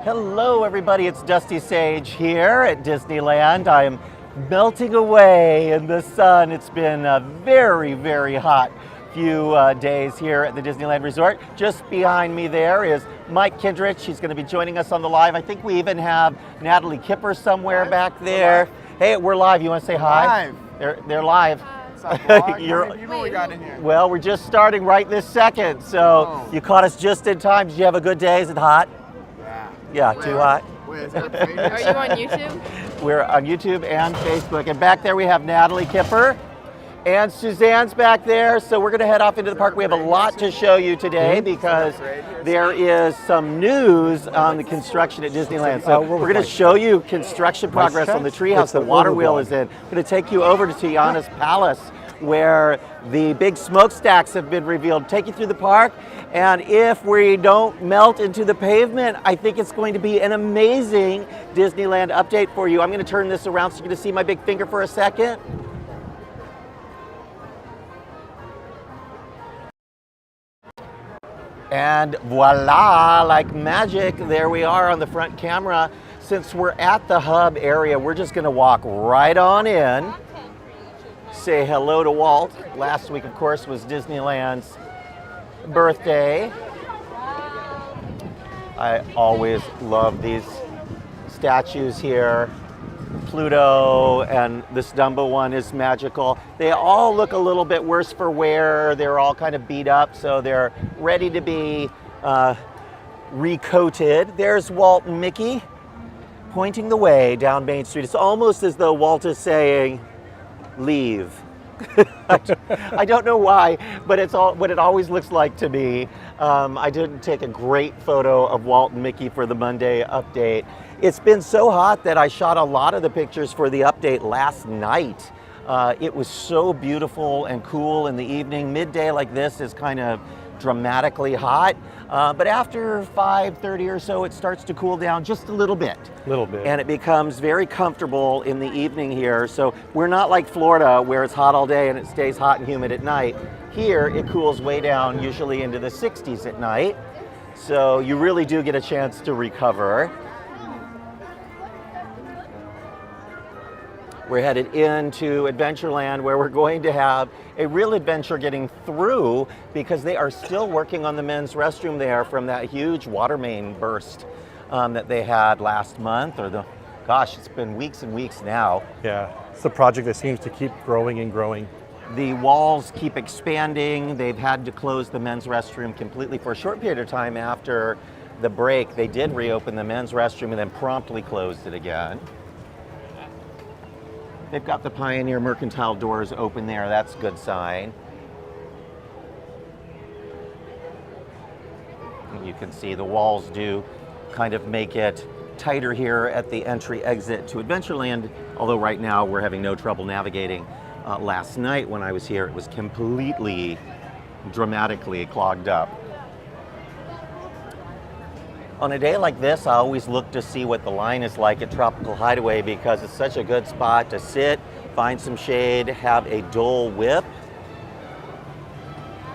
Hello everybody, it's Dusty Sage here at Disneyland. I'm melting away in the sun. It's been a very, very hot few days here at the Disneyland Resort. Just behind me there is Mike Kindrich. He's going to be joining us on the live. I think we even have Natalie Kipper somewhere back there. Hey, we're live. You want to say hi? Live. They're live. What's up, vlog? How many people we got in here? Well, we're just starting right this second, so you caught us just in time. Did you have a good day? Is it hot? Yeah, too hot. Are you on YouTube? We're on YouTube and Facebook. And back there we have Natalie Kipper. And Suzanne's back there. So we're going to head off into the park. We have a lot to show you today because there is some news on the construction at Disneyland. So we're going to show you construction progress on the treehouse. The water wheel is in. We're going to take you over to Tiana's Palace, where the big smokestacks have been revealed. Take you through the park, and if we don't melt into the pavement, I think it's going to be an amazing Disneyland update for you. I'm going to turn this around so you're going to see my big finger for a second. And voila, like magic, there we are on the front camera. Since we're at the hub area, we're just going to walk right on in. Say hello to Walt. Last week, of course, was Disneyland's birthday. I always love these statues here. Pluto and this Dumbo one is magical. They all look a little bit worse for wear. They're all kind of beat up, so they're ready to be recoated. There's Walt and Mickey pointing the way down Main Street. It's almost as though Walt is saying, leave. I don't know why, but it's all what it always looks like to me. I didn't take a great photo of Walt and Mickey for the Monday update. It's been so hot that I shot a lot of the pictures for the update last night. It was so beautiful and cool in the evening. Midday like this is kind of dramatically hot, but after 5:30 or so, it starts to cool down just a little bit. And it becomes very comfortable in the evening here. So we're not like Florida where it's hot all day and it stays hot and humid at night. Here, it cools way down, usually into the 60s at night. So you really do get a chance to recover. We're headed into Adventureland, where we're going to have a real adventure getting through because they are still working on the men's restroom there from that huge water main burst that they had last month, or gosh, it's been weeks and weeks now. Yeah, it's a project that seems to keep growing and growing. The walls keep expanding. They've had to close the men's restroom completely for a short period of time after the break. They did reopen the men's restroom and then promptly closed it again. They've got the Pioneer Mercantile doors open there. That's a good sign. And you can see the walls do kind of make it tighter here at the entry exit to Adventureland, although right now we're having no trouble navigating. Last night when I was here, it was completely, dramatically clogged up. On a day like this, I always look to see what the line is like at Tropical Hideaway because it's such a good spot to sit, find some shade, have a Dole Whip.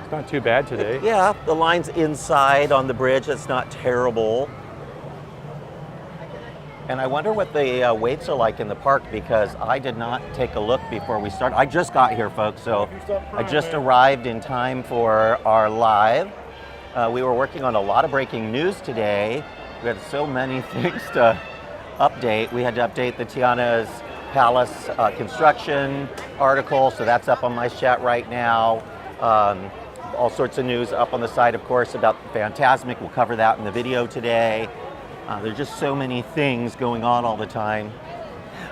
It's not too bad today. Yeah, the line's inside on the bridge. It's not terrible. And I wonder what the waits are like in the park because I did not take a look before we started. I just got here, folks, so I just arrived in time for our live. We were working on a lot of breaking news today. We had so many things to update. We had to update the Tiana's Palace construction article, so that's up on my chat right now. All sorts of news up on the site, of course, about Fantasmic. We'll cover that in the video today. There's just so many things going on all the time.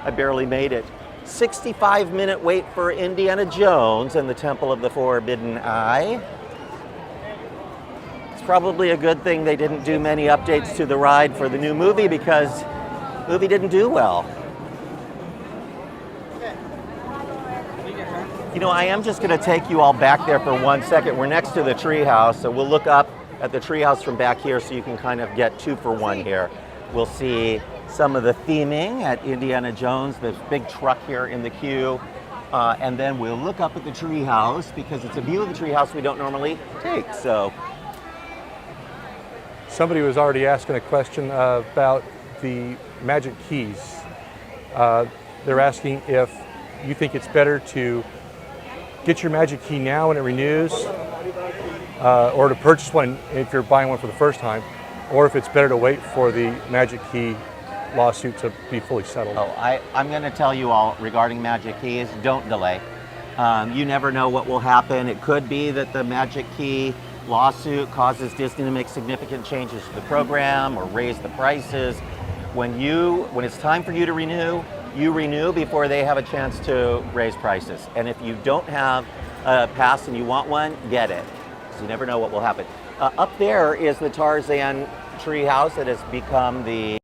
I barely made it. 65-minute wait for Indiana Jones and the Temple of the Forbidden Eye. Probably a good thing they didn't do many updates to the ride for the new movie because the movie didn't do well. You know, I am just going to take you all back there for 1 second. We're next to the treehouse, so we'll look up at the treehouse from back here so you can kind of get 2 for 1 here. We'll see some of the theming at Indiana Jones, this big truck here in the queue, and then we'll look up at the treehouse because it's a view of the treehouse we don't normally take. So Somebody was already asking a question about the Magic Keys. They're asking if you think it's better to get your Magic Key now when it renews, or to purchase one if you're buying one for the first time, or if it's better to wait for the Magic Key lawsuit to be fully settled. Oh, I'm going to tell you all regarding Magic Keys, don't delay. You never know what will happen. It could be that the Magic Key lawsuit causes Disney to make significant changes to the program or raise the prices. When it's time for you to renew, you renew before they have a chance to raise prices. And if you don't have a pass and you want one, get it. Because you never know what will happen. Up there is the Tarzan Treehouse that has become the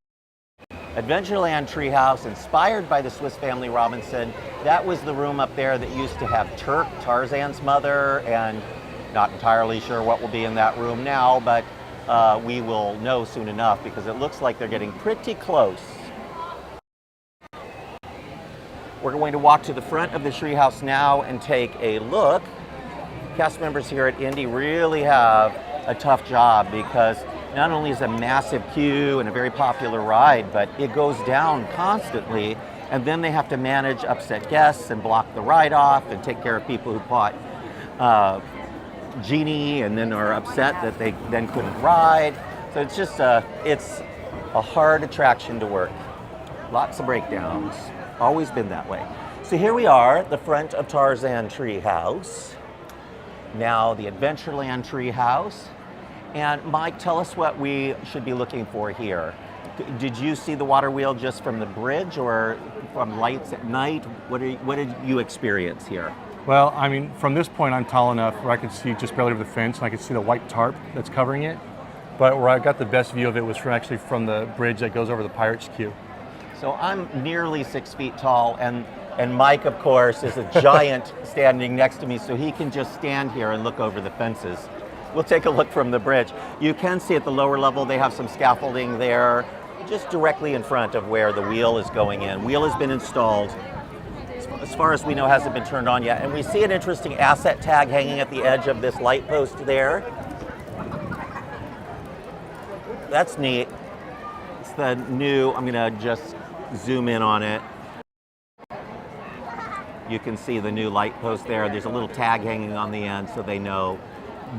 Adventureland Treehouse, inspired by the Swiss Family Robinson. That was the room up there that used to have Turk, Tarzan's mother, and not entirely sure what will be in that room now, but we will know soon enough because it looks like they're getting pretty close. We're going to walk to the front of the treehouse now and take a look. Cast members here at Indy really have a tough job because not only is it a massive queue and a very popular ride, but it goes down constantly, and then they have to manage upset guests and block the ride off and take care of people who bought Genie and then are upset that they then couldn't ride. So it's just it's a hard attraction to work. Lots of breakdowns. Always been that way. So here we are at the front of Tarzan Treehouse. Now the Adventureland Treehouse. And Mike, tell us what we should be looking for here. Did you see the water wheel just from the bridge or from lights at night? What did you experience here? Well, I mean, from this point, I'm tall enough where I can see just barely over the fence, and I can see the white tarp that's covering it. But where I got the best view of it was actually from the bridge that goes over the Pirates Queue. So I'm nearly 6 feet tall, and Mike, of course, is a giant standing next to me, so he can just stand here and look over the fences. We'll take a look from the bridge. You can see at the lower level they have some scaffolding there, just directly in front of where the wheel is going in. Wheel has been installed. As far as we know, hasn't been turned on yet. And we see an interesting asset tag hanging at the edge of this light post there. That's neat. It's the new, I'm gonna just zoom in on it. You can see the new light post there. There's a little tag hanging on the end so they know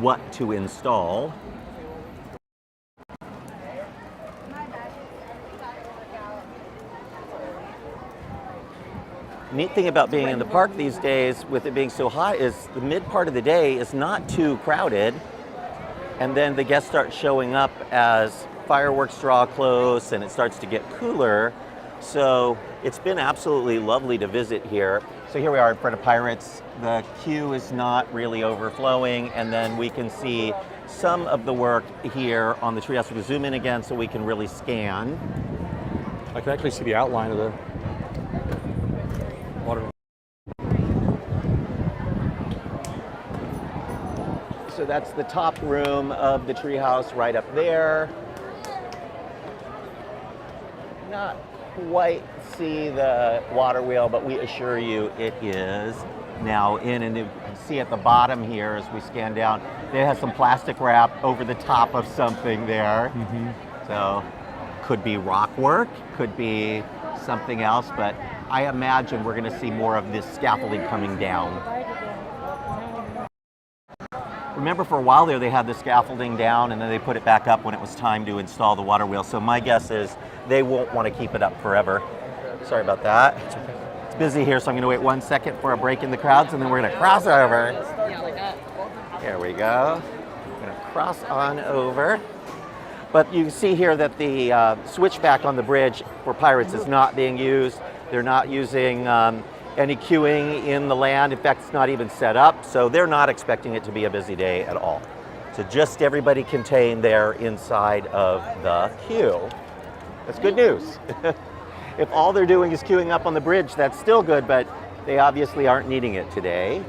what to install. Neat thing about being in the park these days, with it being so hot, is the mid part of the day is not too crowded, and then the guests start showing up as fireworks draw close and it starts to get cooler. So it's been absolutely lovely to visit here. So here we are in front of Pirates. The queue is not really overflowing, and then we can see some of the work here on the treehouse. We'll zoom in again so we can really scan. I can actually see the outline of the water. So that's the top room of the treehouse right up there. Not quite see the water wheel, but we assure you it is now in, and you can see at the bottom here as we scan down, they have some plastic wrap over the top of something there. So could be rock work, could be something else, but I imagine we're going to see more of this scaffolding coming down. Remember, for a while there they had the scaffolding down and then they put it back up when it was time to install the water wheel. So my guess is they won't want to keep it up forever. Sorry about that. It's busy here, so I'm going to wait 1 second for a break in the crowds, and then we're going to cross over. There we go. I'm going to cross on over. But you can see here that the switchback on the bridge for Pirates is not being used. They're not using any queuing in the land. In fact, it's not even set up, so they're not expecting it to be a busy day at all. So just everybody contained there inside of the queue. That's good news. If all they're doing is queuing up on the bridge, that's still good, but they obviously aren't needing it today.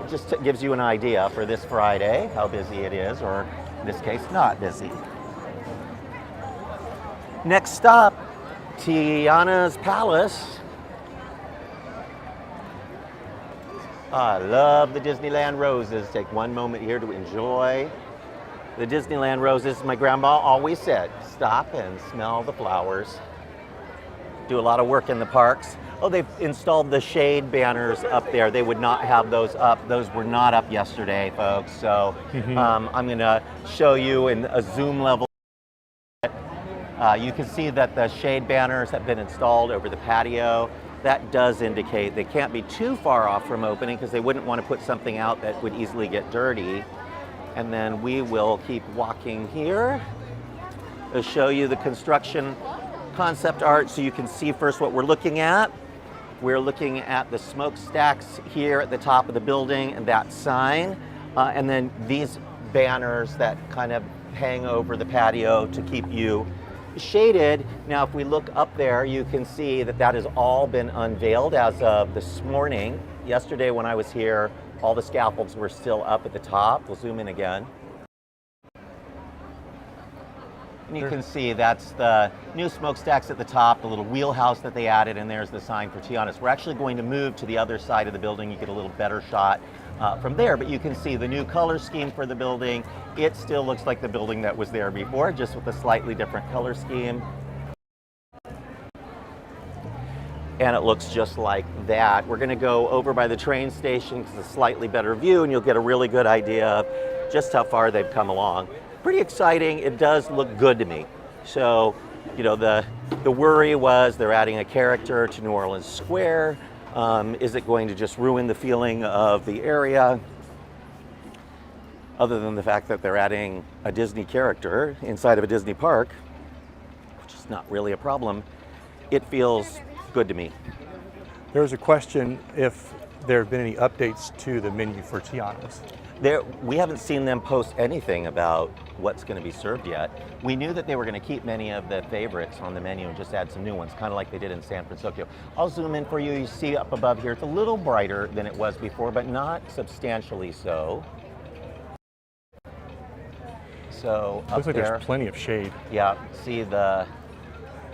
It just gives you an idea for this Friday, how busy it is, or in this case, not busy. Next stop, Tiana's Palace. I love the Disneyland roses. Take one moment here to enjoy The Disneyland roses, my grandma always said, stop and smell the flowers. Do a lot of work in the parks. Oh, they've installed the shade banners up there. They would not have those up. Those were not up yesterday, folks. So I'm going to show you in a zoom level. You can see that the shade banners have been installed over the patio. That does indicate they can't be too far off from opening because they wouldn't want to put something out that would easily get dirty. And then we will keep walking here. I'll show you the construction concept art so you can see first what we're looking at. We're looking at the smokestacks here at the top of the building and that sign. And then these banners that kind of hang over the patio to keep you shaded. Now, if we look up there, you can see that that has all been unveiled as of this morning. Yesterday when I was here, all the scaffolds were still up at the top. We'll zoom in again. And you can see that's the new smokestacks at the top, the little wheelhouse that they added, and there's the sign for Tiana's. We're actually going to move to the other side of the building. You get a little better shot from there, but you can see the new color scheme for the building. It still looks like the building that was there before, just with a slightly different color scheme. And it looks just like that. We're gonna go over by the train station because it's a slightly better view and you'll get a really good idea of just how far they've come along. Pretty exciting. It does look good to me. So, you know, the worry was they're adding a character to New Orleans Square. Is it going to just ruin the feeling of the area? Other than the fact that they're adding a Disney character inside of a Disney park, which is not really a problem, it feels good to me. There was a question if there have been any updates to the menu for Tiana's. We haven't seen them post anything about what's going to be served yet. We knew that they were going to keep many of the favorites on the menu and just add some new ones, kind of like they did in San Francisco. I'll zoom in for you. You see up above here, it's a little brighter than it was before, but not substantially so. So up looks like there, there's plenty of shade. Yeah, see the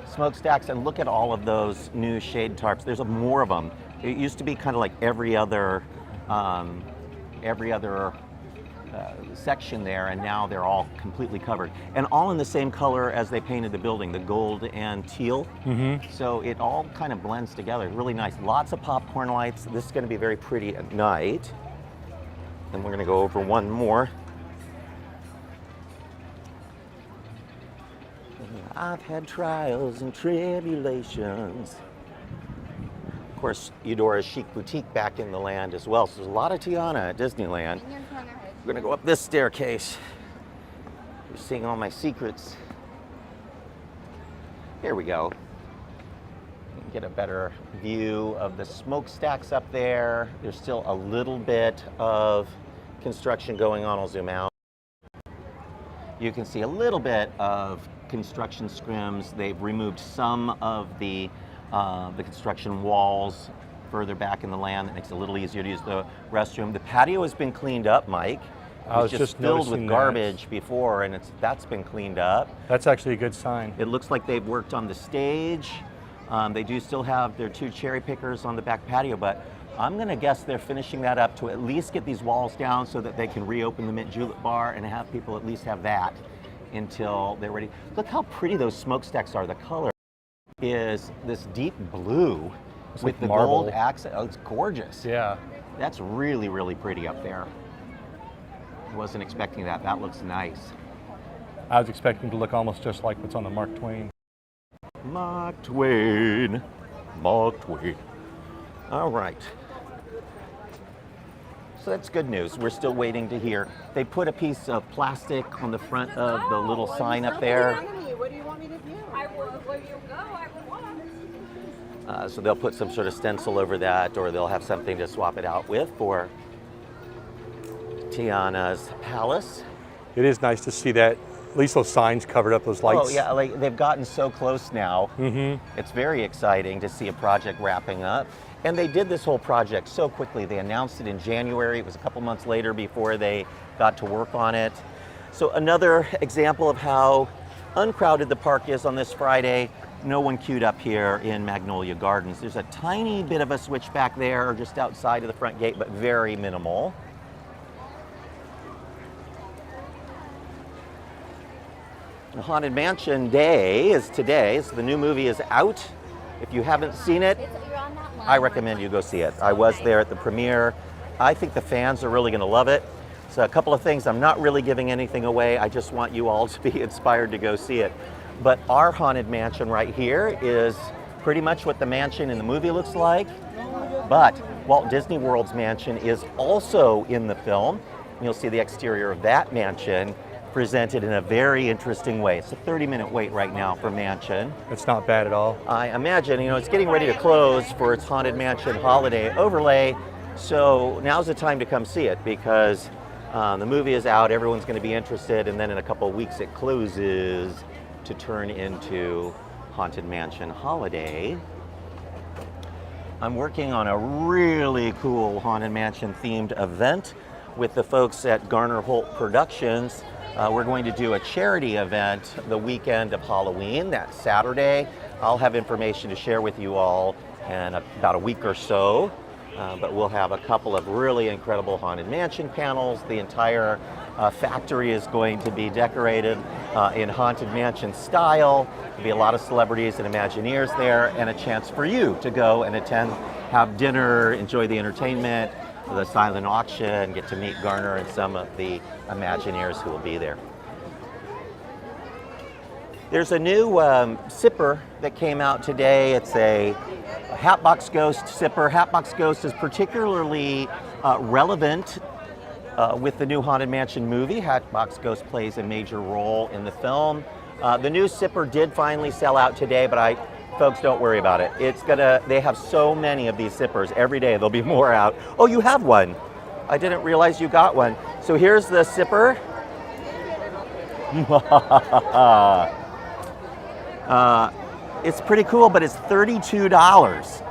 smokestacks, and look at all of those new shade tarps. There's more of them. It used to be kind of like every other section there, and now they're all completely covered, and all in the same color as they painted the building, the gold and teal. So it all kind of blends together. Really nice. Lots of popcorn lights. This is going to be very pretty at night. And we're going to go over one more. I've had trials and tribulations. Of course, Eudora's Chic Boutique back in the land as well. So there's a lot of Tiana at Disneyland. We're gonna go up this staircase. You're seeing all my secrets. Here we go. Get a better view of the smokestacks up there. There's still a little bit of construction going on. I'll zoom out. You can see a little bit of construction scrims. They've removed some of the construction walls further back in the land. That makes it a little easier to use the restroom. The patio has been cleaned up, Mike. It was just filled with garbage before, and that's been cleaned up. That's actually a good sign. It looks like they've worked on the stage. They do still have their 2 cherry pickers on the back patio, but I'm gonna guess they're finishing that up to at least get these walls down so that they can reopen the Mint Julep Bar and have people at least have that until they're ready. Look how pretty those smokestacks are. The color is this deep blue with the gold accent. Oh, it's gorgeous. Yeah. That's really, really pretty up there. Wasn't expecting that. That looks nice. I was expecting to look almost just like what's on the Mark Twain. Mark Twain. Mark Twain. All right. So that's good news. We're still waiting to hear. They put a piece of plastic on the front of the little sign up there. What do you want me to do? I will, where you go, I will walk. So they'll put some sort of stencil over that, or they'll have something to swap it out with for Tiana's Palace. It is nice to see that. At least those signs covered up those lights. Oh yeah, like they've gotten so close now. It's very exciting to see a project wrapping up. And they did this whole project so quickly. They announced it in January. It was a couple months later before they got to work on it. So another example of how uncrowded the park is on this Friday. No one queued up here in Magnolia Gardens. There's a tiny bit of a switchback there just outside of the front gate, but very minimal. Haunted Mansion Day is today, so the new movie is out. If you haven't seen it, I recommend you go see it. I was there at the premiere. I think the fans are really going to love it. So a couple of things, I'm not really giving anything away. I just want you all to be inspired to go see it. But our Haunted Mansion right here is pretty much what the mansion in the movie looks like. But Walt Disney World's mansion is also in the film. You'll see the exterior of that mansion presented in a very interesting way. It's a 30-minute wait right now for mansion. It's not bad at all. I imagine, it's getting ready to close for its Haunted Mansion holiday overlay. So now's the time to come see it because the movie is out, everyone's going to be interested, and then in a couple of weeks it closes to turn into Haunted Mansion Holiday. I'm working on a really cool Haunted Mansion themed event with the folks at Garner Holt Productions. We're going to do a charity event the weekend of Halloween, that Saturday. I'll have information to share with you all in about a week or so. But we'll have a couple of really incredible Haunted Mansion panels. The entire factory is going to be decorated in Haunted Mansion style. There'll be a lot of celebrities and Imagineers there, and a chance for you to go and attend, have dinner, enjoy the entertainment, the silent auction, get to meet Garner and some of the Imagineers who will be there. There's a new sipper that came out today. It's a Hatbox Ghost sipper. Hatbox Ghost is particularly relevant with the new Haunted Mansion movie. Hatbox Ghost plays a major role in the film. The new sipper did finally sell out today, but folks, don't worry about it. They have so many of these sippers. Every day there'll be more out. Oh, you have one. I didn't realize you got one. So here's the sipper. It's pretty cool, but it's $32.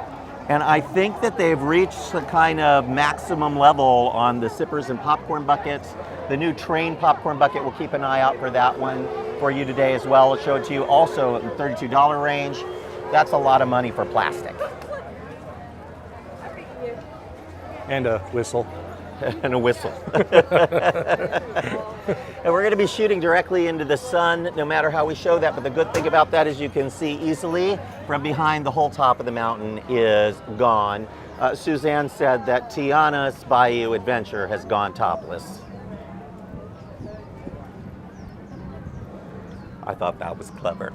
And I think that they've reached the kind of maximum level on the sippers and popcorn buckets. The new train popcorn bucket, we'll keep an eye out for that one for you today as well. I'll show it to you also in the $32 range. That's a lot of money for plastic. And a whistle. And a whistle. And we're going to be shooting directly into the sun no matter how we show that, but the good thing about that is you can see easily from behind. The whole top of the mountain is gone. Suzanne said that Tiana's Bayou adventure has gone topless. I thought that was clever.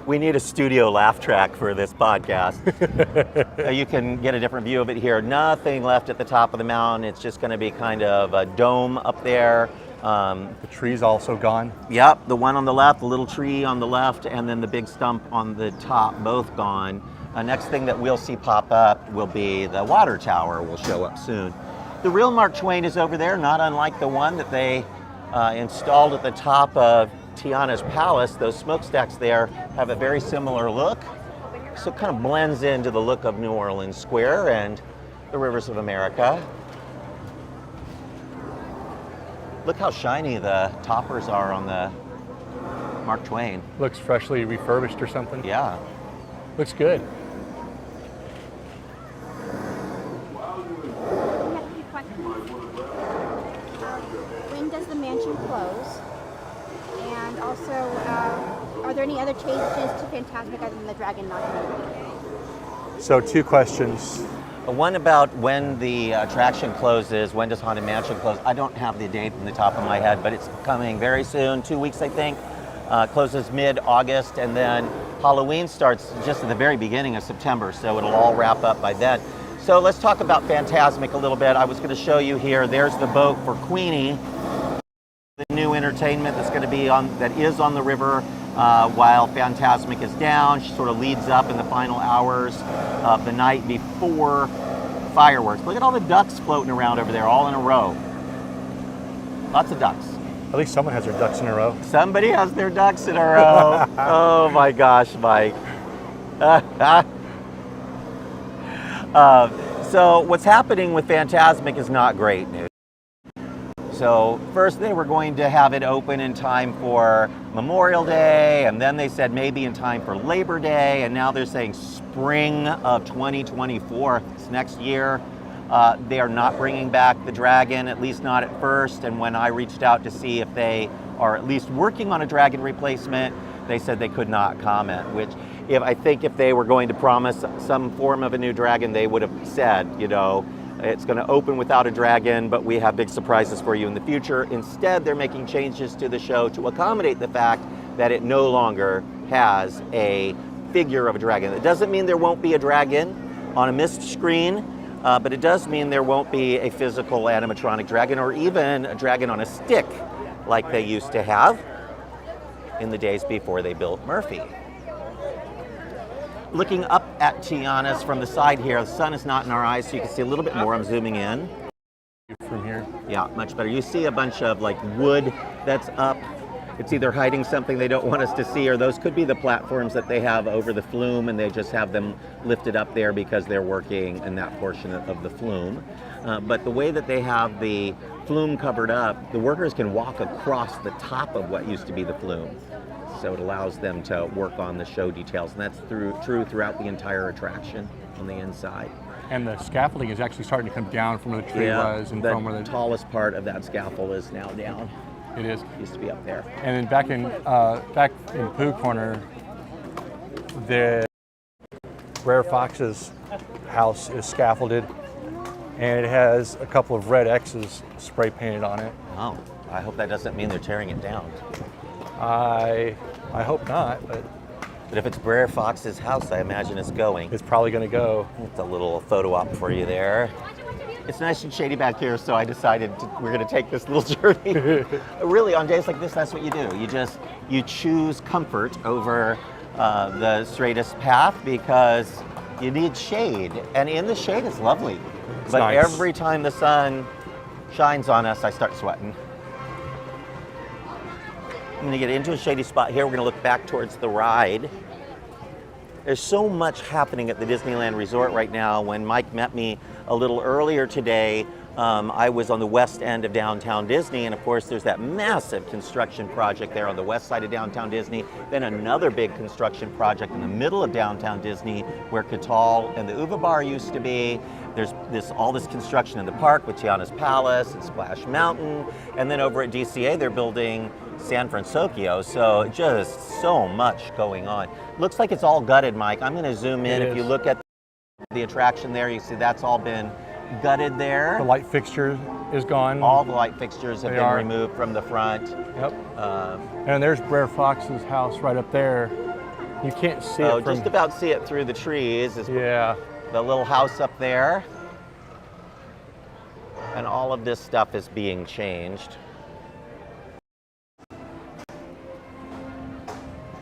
We need a studio laugh track for this podcast. You can get a different view of it here. Nothing left at the top of the mountain. It's just going to be kind of a dome up there. The tree's also gone. Yep, the one on the left, the little tree on the left, and then the big stump on the top, both gone. Next thing that we'll see pop up will be the water tower will show up soon. The real Mark Twain is over there, not unlike the one that they installed at the top of Tiana's palace. Those smokestacks there have a very similar look, so it kind of blends into the look of New Orleans Square and the rivers of America. Look how shiny the toppers are on the Mark Twain. Looks freshly refurbished or something. Yeah. Looks good. When does the mansion close? And also, are there any other changes to Fantasmic other than the dragon not moving? So 2 questions. One about when the attraction closes, when does Haunted Mansion close? I don't have the date in the top of my head, but it's coming very soon, 2 weeks I think. Closes mid-August, and then Halloween starts just at the very beginning of September, so it'll all wrap up by then. So let's talk about Fantasmic a little bit. I was going to show you here, there's the boat for Queenie, the new entertainment that's going to be that is on the river while Fantasmic is down. She sort of leads up in the final hours of the night before fireworks. Look at all the ducks floating around over there, all in a row. Lots of ducks. At least someone has their ducks in a row. Somebody has their ducks in a row. Oh my gosh, Mike. So what's happening with Fantasmic is not great news. So first they were going to have it open in time for Memorial Day, and then they said maybe in time for Labor Day, and now they're saying spring of 2024, it's next year. They are not bringing back the dragon, at least not at first. And when I reached out to see if they are at least working on a dragon replacement, they said they could not comment, which I think if they were going to promise some form of a new dragon, they would have said, you know, it's going to open without a dragon, but we have big surprises for you in the future. Instead, they're making changes to the show to accommodate the fact that it no longer has a figure of a dragon. It doesn't mean there won't be a dragon on a mist screen, but it does mean there won't be a physical animatronic dragon or even a dragon on a stick like they used to have in the days before they built Murphy. Looking up at Tiana's from the side here, the sun is not in our eyes, so you can see a little bit more. I'm zooming in. From here? Yeah, much better. You see a bunch of like wood that's up. It's either hiding something they don't want us to see, or those could be the platforms that they have over the flume, and they just have them lifted up there because they're working in that portion of the flume. But the way that they have the flume covered up, the workers can walk across the top of what used to be the flume. So it allows them to work on the show details, and that's true throughout the entire attraction on the inside. And the scaffolding is actually starting to come down from where the tree was, and from where the tallest part of that scaffold is now down. It is. It used to be up there. And then back in Pooh Corner, the Rare Fox's house is scaffolded, and it has a couple of red X's spray painted on it. Oh, I hope that doesn't mean they're tearing it down. I hope not, but if it's Brer Fox's house, I imagine it's going. It's probably going to go. It's a little photo op for you there. It's nice and shady back here, so I decided we're going to take this little journey. Really, on days like this, that's what you do. You choose comfort over the straightest path because you need shade, and in the shade it's lovely. But nice. Every time the sun shines on us, I start sweating. I'm going to get into a shady spot here. We're going to look back towards the ride. There's so much happening at the Disneyland Resort right now. When Mike met me a little earlier today, I was on the west end of downtown Disney, and of course there's that massive construction project there on the west side of downtown Disney, then another big construction project in the middle of downtown Disney where Catal and the Uva Bar used to be. There's all this construction in the park with Tiana's Palace and Splash Mountain, and then over at DCA they're building San Francisco, so just so much going on. Looks like it's all gutted, Mike. I'm going to zoom in. If you look at the attraction there, you see that's all been gutted there. The light fixture is gone. All the light fixtures have been removed from the front. Yep. And there's Brer Fox's house right up there. You can't see it from... just about see it through the trees. Yeah. The little house up there. And all of this stuff is being changed.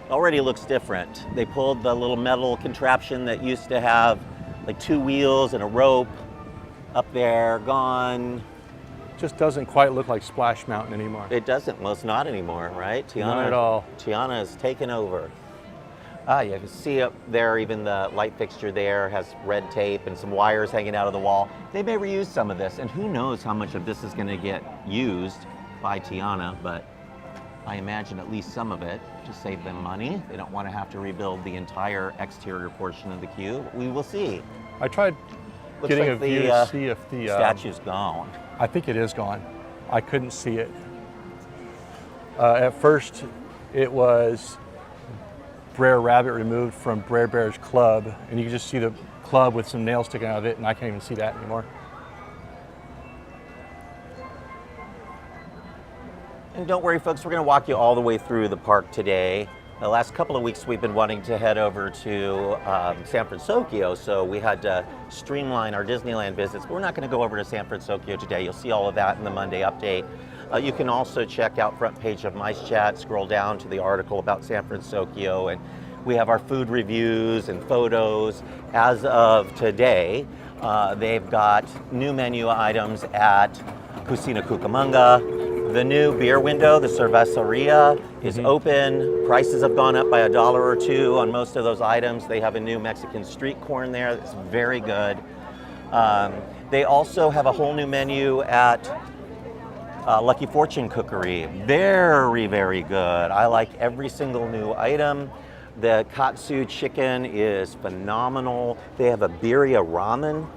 Already looks different. They pulled the little metal contraption that used to have like 2 wheels and a rope up there, gone. Just doesn't quite look like Splash Mountain anymore. It doesn't. Well, it's not anymore, right? Tiana, not at all. Tiana has taken over. You can see up there, even the light fixture there has red tape and some wires hanging out of the wall. They may reuse some of this, and who knows how much of this is going to get used by Tiana, but I imagine at least some of it to save them money. They don't want to have to rebuild the entire exterior portion of the queue. We will see. I tried getting a view to see if the statue's gone. I think it is gone. I couldn't see it. At first, it was Brer Rabbit removed from Brer Bear's club, and you can just see the club with some nails sticking out of it, and I can't even see that anymore. And don't worry, folks, we're going to walk you all the way through the park today. The last couple of weeks we've been wanting to head over to San Francisco, so we had to streamline our Disneyland visits, but we're not going to go over to San Francisco today. You'll see all of that in the Monday update. You can also check out front page of Mice Chat, scroll down to the article about San Francisco, and we have our food reviews and photos. As of today, they've got new menu items at Cucina Cucamonga. The new beer window, the Cerveceria, is open. Prices have gone up by $1 or $2 on most of those items. They have a new Mexican street corn there that's very good. They also have a whole new menu at Lucky Fortune Cookery. Very, very good. I like every single new item. The katsu chicken is phenomenal. They have a birria ramen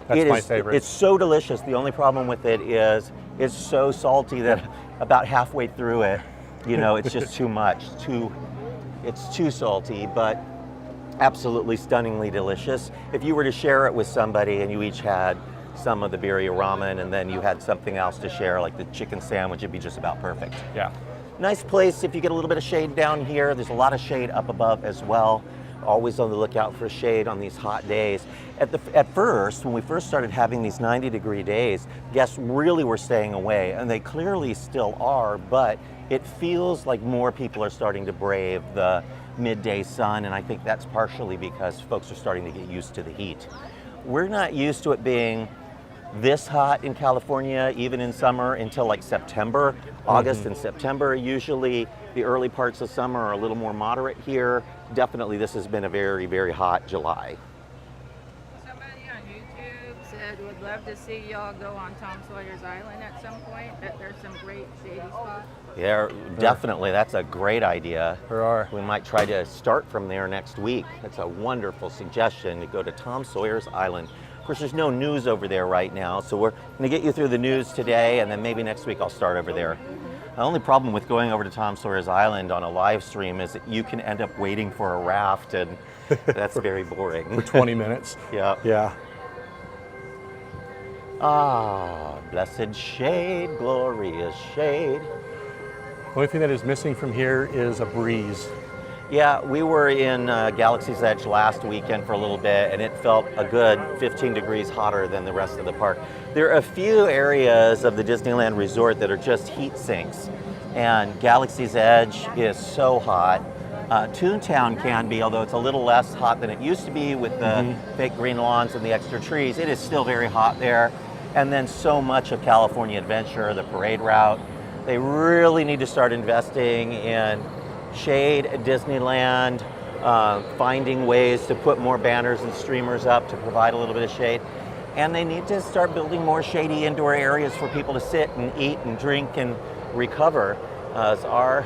That's It my is- favorite. It's so delicious. The only problem with it is it's so salty that about halfway through it, it's just too much. It's too salty, but absolutely stunningly delicious. If you were to share it with somebody and you each had some of the birria ramen and then you had something else to share, like the chicken sandwich, it'd be just about perfect. Yeah. Nice place if you get a little bit of shade down here. There's a lot of shade up above as well. Always on the lookout for shade on these hot days. At first, when we first started having these 90-degree days, guests really were staying away, and they clearly still are, but it feels like more people are starting to brave the midday sun, and I think that's partially because folks are starting to get used to the heat. We're not used to it being this hot in California, even in summer, until like September. August and September, usually the early parts of summer are a little more moderate here. Definitely this has been a very, very hot July. Somebody on YouTube said would love to see y'all go on Tom Sawyer's Island at some point, that there's some great shady spots. Yeah, definitely, that's a great idea. There are. We might try to start from there next week. That's a wonderful suggestion, to go to Tom Sawyer's Island. Of course, there's no news over there right now, so we're gonna get you through the news today, and then maybe next week I'll start over there. The only problem with going over to Tom Sawyer's Island on a live stream is that you can end up waiting for a raft, and that's very boring. For 20 minutes. Yeah. Yeah. Ah, blessed shade, glorious shade. The only thing that is missing from here is a breeze. Yeah, we were in Galaxy's Edge last weekend for a little bit, and it felt a good 15 degrees hotter than the rest of the park. There are a few areas of the Disneyland Resort that are just heat sinks, and Galaxy's Edge is so hot. Toontown can be, although it's a little less hot than it used to be with the fake green lawns and the extra trees. It is still very hot there. And then so much of California Adventure, the parade route, they really need to start investing in shade at Disneyland, finding ways to put more banners and streamers up to provide a little bit of shade. And they need to start building more shady indoor areas for people to sit and eat and drink and recover, as our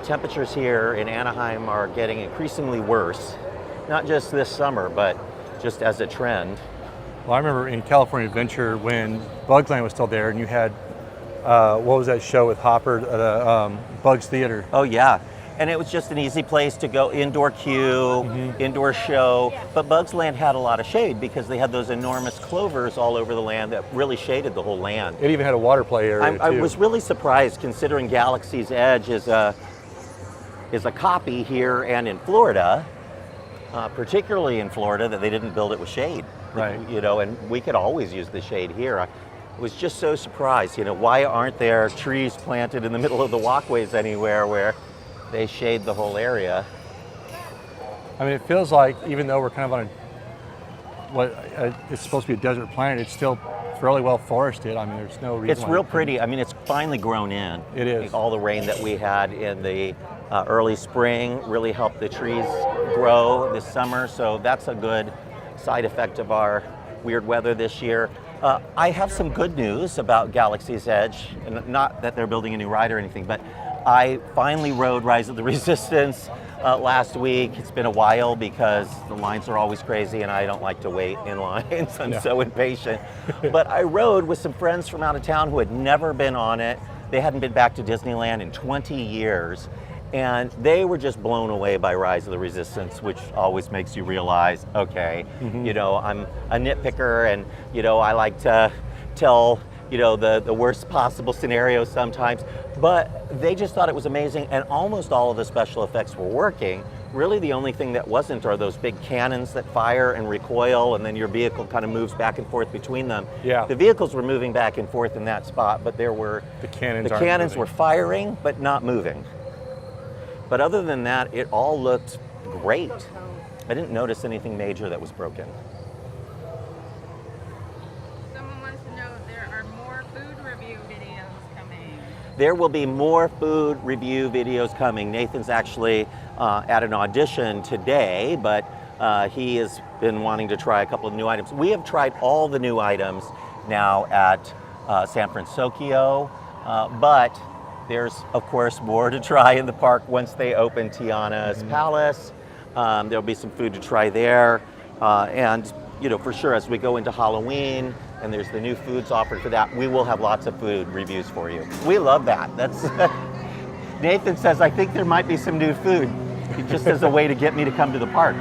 temperatures here in Anaheim are getting increasingly worse, not just this summer, but just as a trend. Well, I remember in California Adventure when Bugs Land was still there, and you had, what was that show with Hopper, the Bugs Theater? Oh yeah, and it was just an easy place to go, indoor queue, indoor show, but Bugs Land had a lot of shade because they had those enormous clovers all over the land that really shaded the whole land. It even had a water play area too. I was really surprised, considering Galaxy's Edge is a copy here and in Florida, particularly in Florida, that they didn't build it with shade. Right. And we could always use the shade here. I was just so surprised, why aren't there trees planted in the middle of the walkways anywhere where they shade the whole area? I mean, it feels like even though we're kind of on it's supposed to be a desert planet, it's still fairly well forested. I mean, there's no reason. It's real pretty. I mean, it's finally grown in. It is. All the rain that we had in the early spring really helped the trees grow this summer, so that's a good side effect of our weird weather this year. I have some good news about Galaxy's Edge, and not that they're building a new ride or anything, but I finally rode Rise of the Resistance last week. It's been a while because the lines are always crazy and I don't like to wait in lines. I'm so impatient. But I rode with some friends from out of town who had never been on it. They hadn't been back to Disneyland in 20 years. And they were just blown away by Rise of the Resistance, which always makes you realize, okay, I'm a nitpicker, and I like to tell the worst possible scenarios sometimes. But they just thought it was amazing, and almost all of the special effects were working. Really, the only thing that wasn't are those big cannons that fire and recoil, and then your vehicle kind of moves back and forth between them. Yeah. The vehicles were moving back and forth in that spot, but there were The cannons were firing, but not moving. But other than that, it all looked great. I didn't notice anything major that was broken. Someone wants to know if there are more food review videos coming. There will be more food review videos coming. Nathan's actually at an audition today, but he has been wanting to try a couple of new items. We have tried all the new items now at San Francisco, but there's, of course, more to try in the park once they open Tiana's Palace. There'll be some food to try there. And you know, for sure, as we go into Halloween and there's the new foods offered for that, we will have lots of food reviews for you. We love that. That's Nathan says, I think there might be some new food, just as a way to get me to come to the park.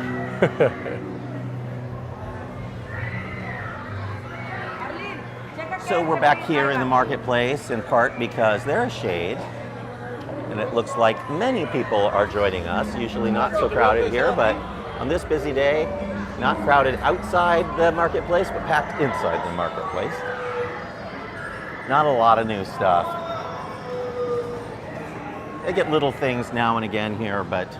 So we're back here in the marketplace in part because there's shade, and it looks like many people are joining us. Usually not so crowded here, but on this busy day, not crowded outside the marketplace, but packed inside the marketplace. Not a lot of new stuff. They get little things now and again here, but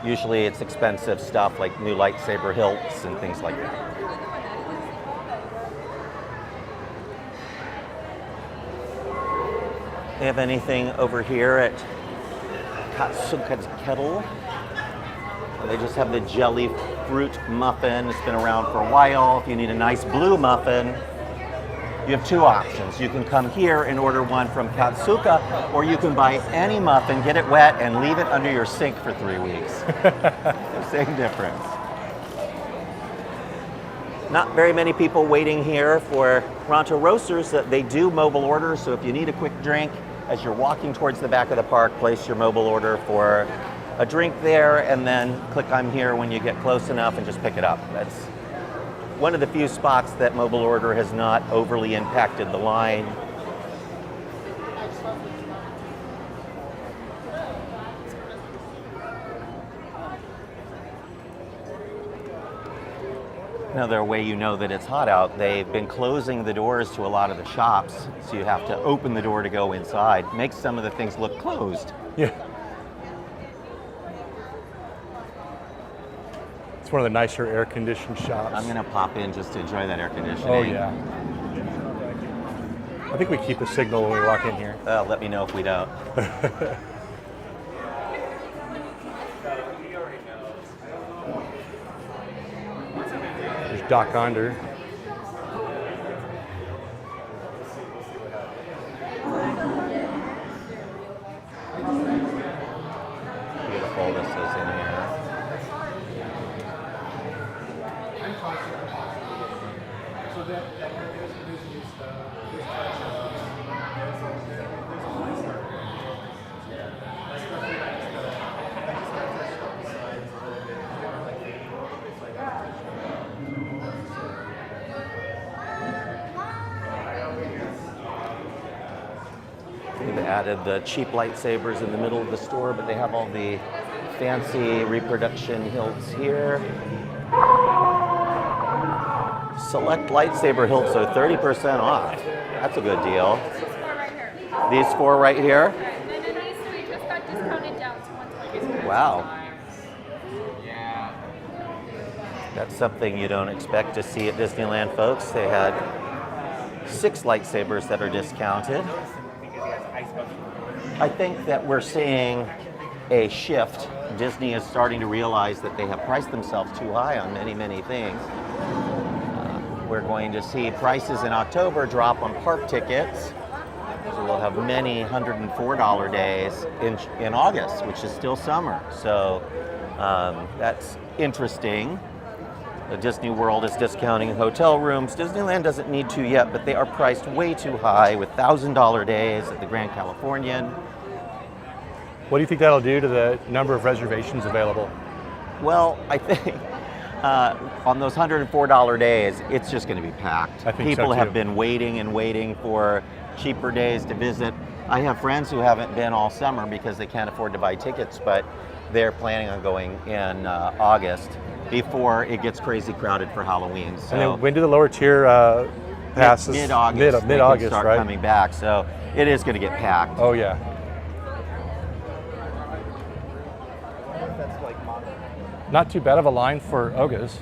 usually it's expensive stuff like new lightsaber hilts and things like that. They have anything over here at Katsuka's Kettle? They just have the jelly fruit muffin. It's been around for a while. If you need a nice blue muffin, you have two options. You can come here and order one from Katsuka, or you can buy any muffin, get it wet, and leave it under your sink for 3 weeks. Same difference. Not very many people waiting here for Ronto Roasters. They do mobile orders, so if you need a quick drink, as you're walking towards the back of the park, place your mobile order for a drink there, and then click I'm here when you get close enough and just pick it up. That's one of the few spots that mobile order has not overly impacted the line. Another way you know that it's hot out, they've been closing the doors to a lot of the shops, so you have to open the door to go inside. Makes some of the things look closed. Yeah. It's one of the nicer air-conditioned shops. I'm gonna pop in just to enjoy that air conditioning. Oh yeah. I think we keep a signal when we walk in here. Let me know if we don't. There's Doc Onder. Beautiful this is in here. They've added the cheap lightsabers in the middle of the store, but they have all the fancy reproduction hilts here. Select lightsaber hilts are 30% off. That's a good deal. These four right here? And then these three just got discounted down to 120. Wow. That's something you don't expect to see at Disneyland, folks. They had 6 lightsabers that are discounted. I think that we're seeing a shift. Disney is starting to realize that they have priced themselves too high on many, many things. We're going to see prices in October drop on park tickets. So we'll have many $104 days in August, which is still summer. So that's interesting. The Disney World is discounting hotel rooms. Disneyland doesn't need to yet, but they are priced way too high with $1,000 days at the Grand Californian. What do you think that'll do to the number of reservations available? Well, I think on those $104 days, it's just going to be packed. I think People so, too. have been waiting and waiting for cheaper days to visit. I have friends who haven't been all summer because they can't afford to buy tickets, but they're planning on going in August before it gets crazy crowded for Halloween. So And then when do the lower tier passes? Mid-August, Mid-August, start right? coming back. So it is going to get packed. Oh yeah. Not too bad of a line for Oga's.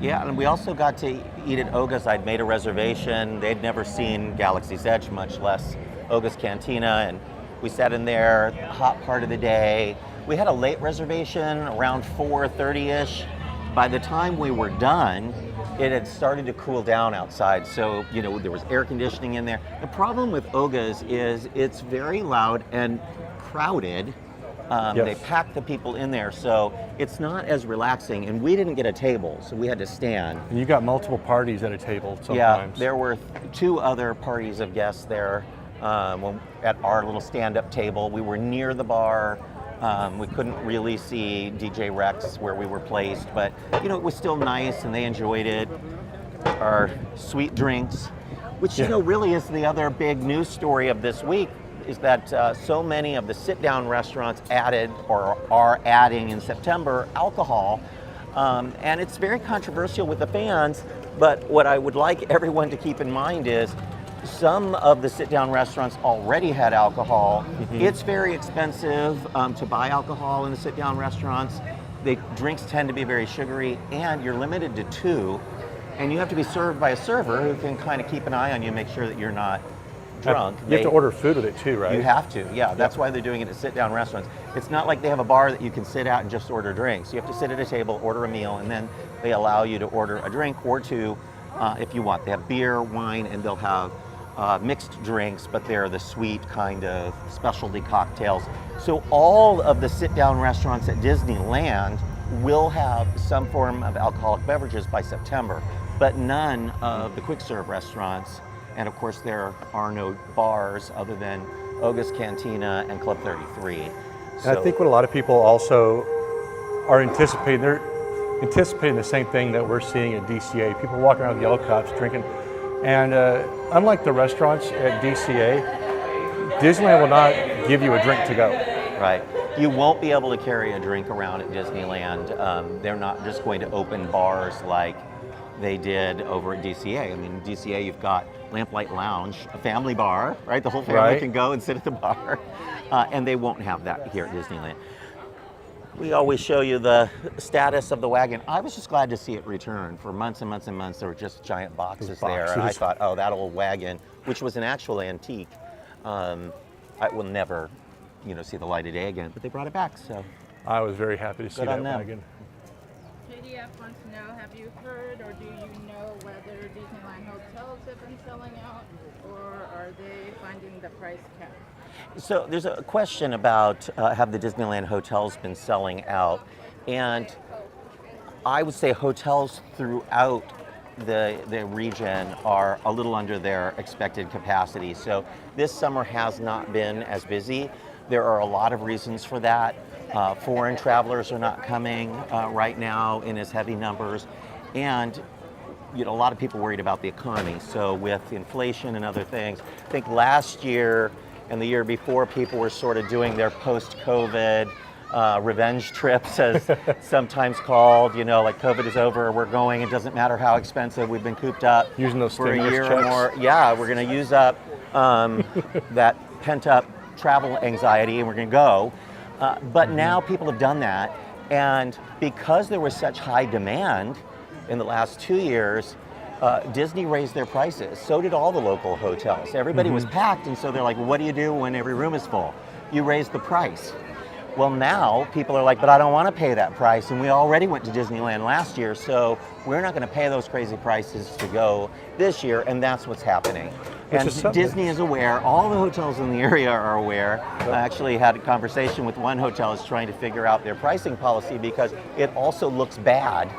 Yeah, and we also got to eat at Oga's. I'd made a reservation. They'd never seen Galaxy's Edge, much less Oga's Cantina, and we sat in there, hot part of the day. We had a late reservation, around 4:30-ish. By the time we were done, it had started to cool down outside, so you know there was air conditioning in there. The problem with Oga's is it's very loud and crowded, Yes. They pack the people in there, so it's not as relaxing. And we didn't get a table, so we had to stand. And you got multiple parties at a table sometimes. Yeah, there were 2 other parties of guests there at our little stand-up table. We were near the bar. We couldn't really see DJ Rex where we were placed, but it was still nice, and they enjoyed it. Our sweet drinks, which really is the other big news story of this week, is that so many of the sit-down restaurants added or are adding in September alcohol, and it's very controversial with the fans. But what I would like everyone to keep in mind is some of the sit-down restaurants already had alcohol. It's very expensive to buy alcohol in the sit-down restaurants. The drinks tend to be very sugary, and you're limited to 2, and you have to be served by a server who can kind of keep an eye on you and make sure that you're not drunk. You have to order food with it too, right? You have to, yeah. That's why they're doing it at sit-down restaurants. It's not like they have a bar that you can sit at and just order drinks. You have to sit at a table, order a meal, and then they allow you to order a drink or 2 if you want. They have beer, wine, and they'll have mixed drinks, but they're the sweet kind of specialty cocktails. So all of the sit-down restaurants at Disneyland will have some form of alcoholic beverages by September, but none of the quick-serve restaurants. And of course, there are no bars other than Oga's Cantina and Club 33. And I think what a lot of people also are anticipating, they're anticipating the same thing that we're seeing at DCA. People walking around with yellow cups, drinking. And unlike the restaurants at DCA, Disneyland will not give you a drink to go. Right. You won't be able to carry a drink around at Disneyland. They're not just going to open bars like they did over at DCA. I mean, DCA, you've got Lamplight Lounge, a family bar, right? The whole family can go and sit at the bar. And they won't have that here at Disneyland. We always show you the status of the wagon. I was just glad to see it return. For months and months and months, there were just giant boxes there. And I thought, oh, that old wagon, which was an actual antique, I will never, see the light of day again. But they brought it back, so. I was very happy to see that wagon. JDF wants to know, have you heard or do you know whether Disneyland hotels have been selling out, or are they finding the price cap? So there's a question about have the Disneyland hotels been selling out, and I would say hotels throughout the region are a little under their expected capacity. So this summer has not been as busy. There are a lot of reasons for that. Foreign travelers are not coming right now in as heavy numbers, and a lot of people worried about the economy. So with inflation and other things, I think last year and the year before, people were sort of doing their post-COVID revenge trips, as sometimes called. Like COVID is over, we're going. It doesn't matter how expensive. We've been cooped up using those for a year checks. Or more. Yeah, we're going to use up that pent-up travel anxiety, and we're going to go. But now people have done that, and because there was such high demand in the last 2 years, Disney raised their prices. So did all the local hotels. Everybody was packed, and so they're like, well, what do you do when every room is full? You raise the price. Well, now people are like, but I don't want to pay that price, and we already went to Disneyland last year, so we're not going to pay those crazy prices to go this year, and that's what's happening. And Disney is aware, all the hotels in the area are aware. I actually had a conversation with one hotel that's trying to figure out their pricing policy, because it also looks bad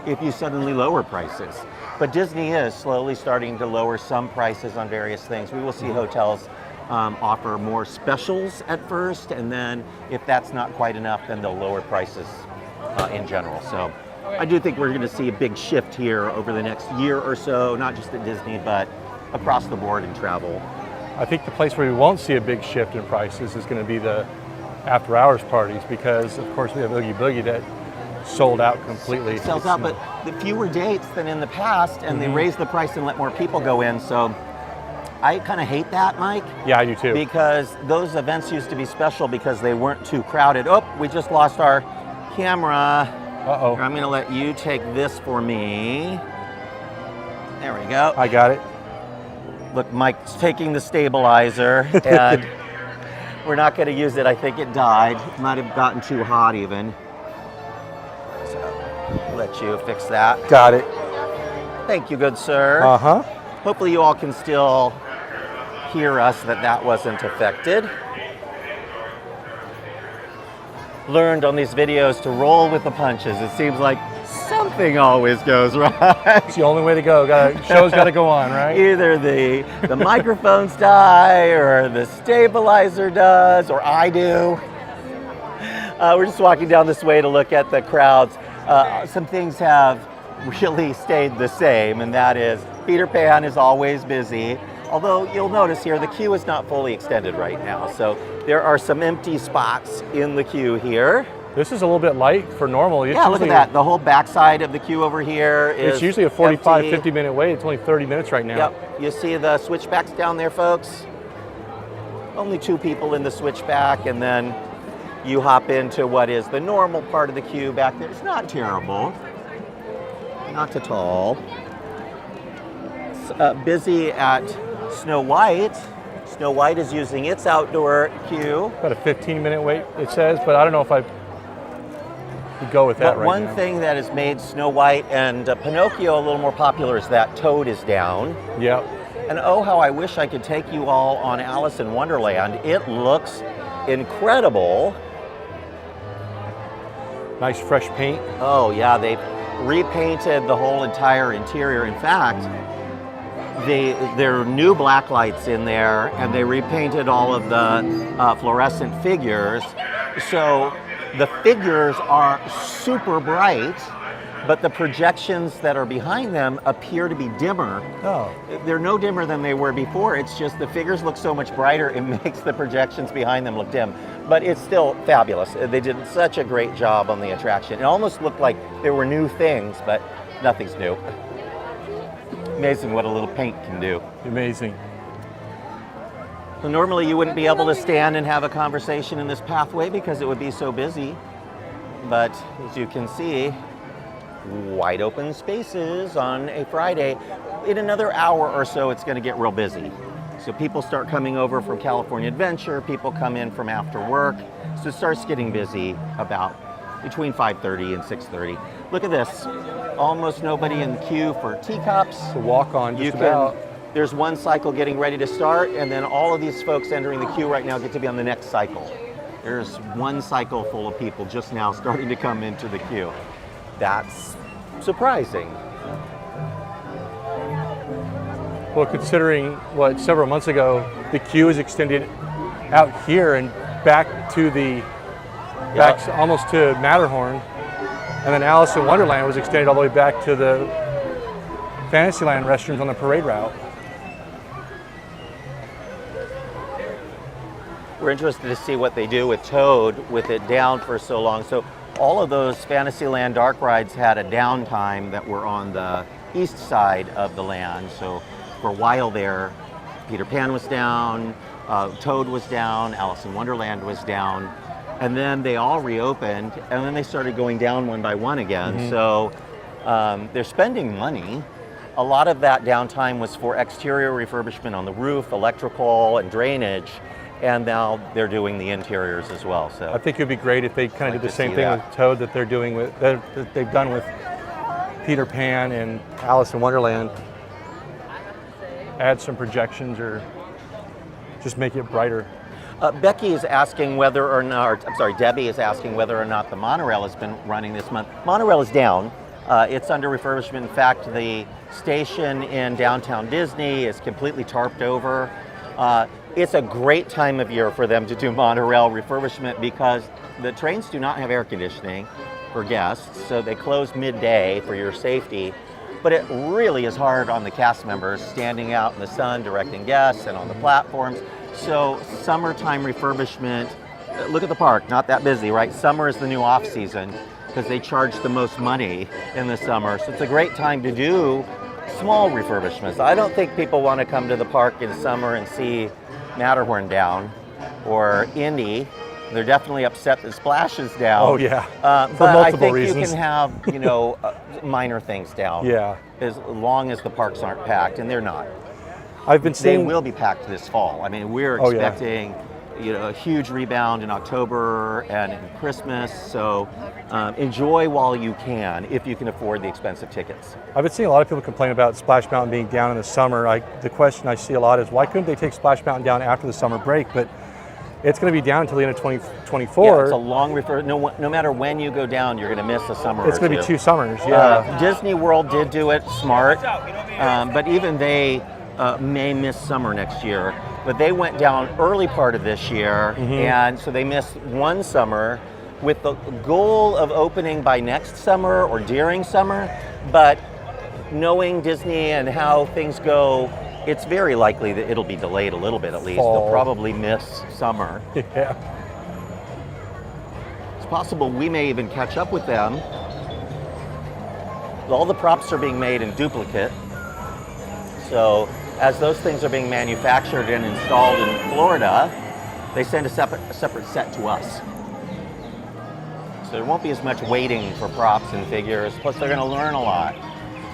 if you suddenly lower prices. But Disney is slowly starting to lower some prices on various things. We will see hotels offer more specials at first, and then if that's not quite enough, then they'll lower prices in general. So I do think we're going to see a big shift here over the next year or so, not just at Disney, but across the board in travel. I think the place where we won't see a big shift in prices is going to be the after hours parties, because of course we have Oogie Boogie that sold out completely. It sells out, but the fewer dates than in the past, and they raise the price and let more people go in. So I kind of hate that, Mike. Yeah, I do too. Because those events used to be special because they weren't too crowded. Oh, we just lost our camera. Uh-oh. I'm going to let you take this for me. There we go. I got it. Look, Mike's taking the stabilizer, and we're not going to use it. I think it died. It might have gotten too hot even. So I'll let you fix that. Got it. Thank you, good sir. Uh-huh. Hopefully you all can still hear us, that wasn't affected. learned on these videos to roll with the punches. It seems like something always goes right. It's the only way to go. Show's got to go on, right? Either the microphones die, or the stabilizer does, or I do. We're just walking down this way to look at the crowds. Some things have really stayed the same, and that is Peter Pan is always busy. Although you'll notice here, the queue is not fully extended right now. So there are some empty spots in the queue here. This is a little bit light for normal. Yeah, look at that. The whole backside of the queue over here is It's usually a 45, empty. 50-minute wait. It's only 30 minutes right now. Yep. You see the switchbacks down there, folks? Only 2 people in the switchback, and then you hop into what is the normal part of the queue back there. It's not terrible. Not at all. It's busy at Snow White. Snow White is using its outdoor queue. About a 15-minute wait, it says, but I don't know if I could go with that But right one now. thing that has made Snow White and Pinocchio a little more popular is that Toad is down. Yep. And oh, how I wish I could take you all on Alice in Wonderland. It looks incredible. Nice fresh paint. Oh yeah, they've repainted the whole entire interior. In fact, there are new black lights in there, and they repainted all of the fluorescent figures. So the figures are super bright, but the projections that are behind them appear to be dimmer. Oh. They're no dimmer than they were before. It's just the figures look so much brighter, it makes the projections behind them look dim. But it's still fabulous. They did such a great job on the attraction. It almost looked like there were new things, but nothing's new. Amazing what a little paint can do. Amazing. So normally you wouldn't be able to stand and have a conversation in this pathway because it would be so busy. But as you can see, wide open spaces on a Friday. In another hour or so, it's going to get real busy. So people start coming over from California Adventure, people come in from after work. So it starts getting busy about between 5:30 and 6:30. Look at this. Almost nobody in the queue for teacups. The walk-on just about. There's one cycle getting ready to start, and then all of these folks entering the queue right now get to be on the next cycle. There's one cycle full of people just now starting to come into the queue. That's surprising. Well, considering what several months ago, the queue is extended out here and back to the back almost to Matterhorn, and then Alice in Wonderland was extended all the way back to the Fantasyland restrooms on the parade route. We're interested to see what they do with Toad with it down for so long. So all of those Fantasyland dark rides had a downtime that were on the east side of the land. So for a while there, Peter Pan was down, Toad was down, Alice in Wonderland was down, and then they all reopened, and then they started going down one by one again. Mm-hmm. So they're spending money. A lot of that downtime was for exterior refurbishment on the roof, electrical, and drainage. And now they're doing the interiors as well. So I think it would be great if they kind of Like did the to same see thing that. with Toad that they're doing with that they've done with Peter Pan and Alice in Wonderland. Add some projections or just make it brighter. Becky is asking whether or not, I'm sorry, Debbie is asking whether or not the monorail has been running this month. Monorail is down. It's under refurbishment. In fact, the station in downtown Disney is completely tarped over. It's a great time of year for them to do monorail refurbishment because the trains do not have air conditioning for guests, so they close midday for your safety. But it really is hard on the cast members standing out in the sun directing guests and on the platforms. So summertime refurbishment, look at the park, not that busy, right? Summer is the new off season because they charge the most money in the summer. So it's a great time to do small refurbishments. I don't think people want to come to the park in summer and see Matterhorn down or Indy. They're definitely upset that Splash is down. Oh yeah, for but I multiple think reasons. you can have, minor things down. Yeah. As long as the parks aren't packed, and they're not. I've been They seeing. will be packed this fall. I mean, we're Oh, yeah. expecting, a huge rebound in October and in Christmas. So enjoy while you can, if you can afford the expensive tickets. I've been seeing a lot of people complain about Splash Mountain being down in the summer. The question I see a lot is why couldn't they take Splash Mountain down after the summer break? But It's going to be down until the end of Yeah, 2024. it's a long no matter when you go down, you're going to miss a summer. It's or going to be two. 2 summers. Yeah. Disney World did do it smart, but even they may miss summer next year. But they went down early part of this year, and so they missed 1 summer with the goal of opening by next summer or during summer. But knowing Disney and how things go, it's very likely that it'll be delayed a little bit at least. Fall. They'll probably miss summer. Yeah. It's possible we may even catch up with them. All the props are being made in duplicate. So as those things are being manufactured and installed in Florida, they send a separate set to us. So there won't be as much waiting for props and figures. Plus they're going to learn a lot.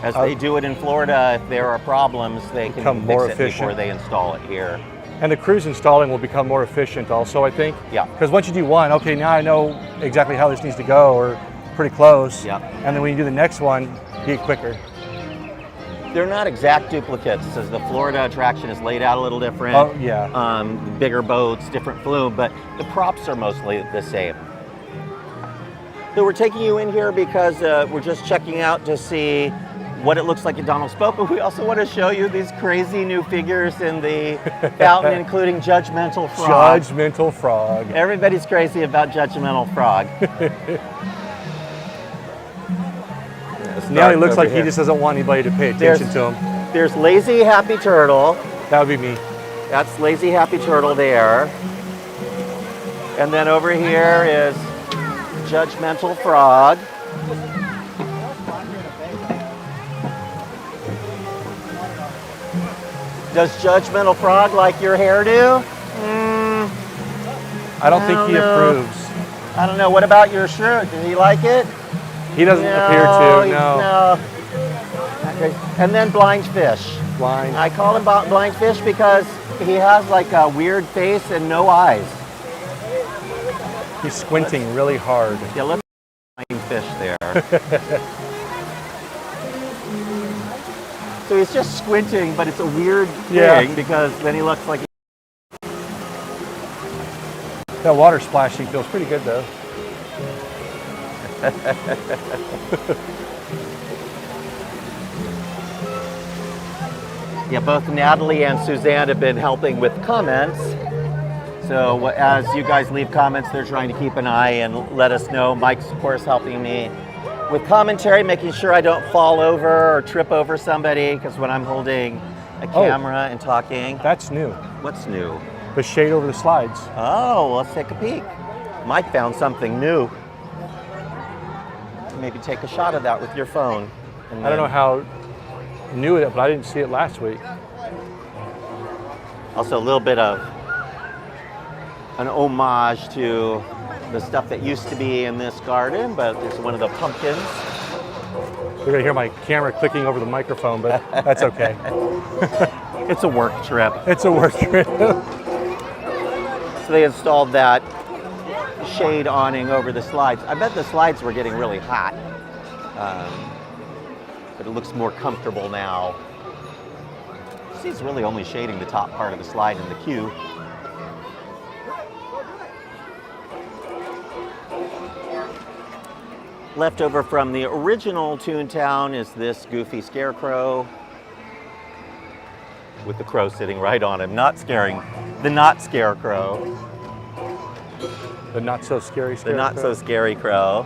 As they do it in Florida, if there are problems, they can Become fix more it efficient. before they install it here. And the crews installing will become more efficient also, I think. Yeah. Because once you do one, okay, now I know exactly how this needs to go, or pretty close. Yeah. And then when you do the next one, you get quicker. They're not exact duplicates, as the Florida attraction is laid out a little different. Oh, yeah. Bigger boats, different flume, but the props are mostly the same. So we're taking you in here because we're just checking out to see what it looks like at Donald's Boat, but we also want to show you these crazy new figures in the fountain, including Judgmental Frog. Judgmental Frog. Everybody's crazy about Judgmental Frog. Now he looks like he just doesn't want anybody to pay attention to him. There's Lazy Happy Turtle. That would be me. That's Lazy Happy Turtle there. And then over here is Judgmental Frog. Does Judgmental Frog like your hairdo? I don't think he approves. I don't know. What about your shirt? Did he like it? He doesn't appear to, no. Okay. And then Blind Fish. Blind. I call him Blind Fish because he has like a weird face and no eyes. He's squinting really hard. Yeah, let's Blind Fish there. So he's just squinting, but it's a weird thing because then he looks like. That water splashing feels pretty good though. Yeah, both Natalie and Suzanne have been helping with comments. So as you guys leave comments, they're trying to keep an eye and let us know. Mike's, of course, helping me with commentary, making sure I don't fall over or trip over somebody, because when I'm holding a camera and talking. That's new. What's new? The shade over the slides. Oh, let's take a peek. Mike found something new. Maybe take a shot of that with your phone. I don't know how new it is, but I didn't see it last week. Also a little bit of an homage to the stuff that used to be in this garden, but it's one of the pumpkins. You're gonna hear my camera clicking over the microphone, but that's okay. It's a work trip. It's a work trip. So they installed that shade awning over the slides. I bet the slides were getting really hot, but it looks more comfortable now. See, it's really only shading the top part of the slide in the queue. Left over from the original Toontown is this goofy scarecrow with the crow sitting right on him, not scaring the not scarecrow. The not so scary The scarecrow. not so scary crow.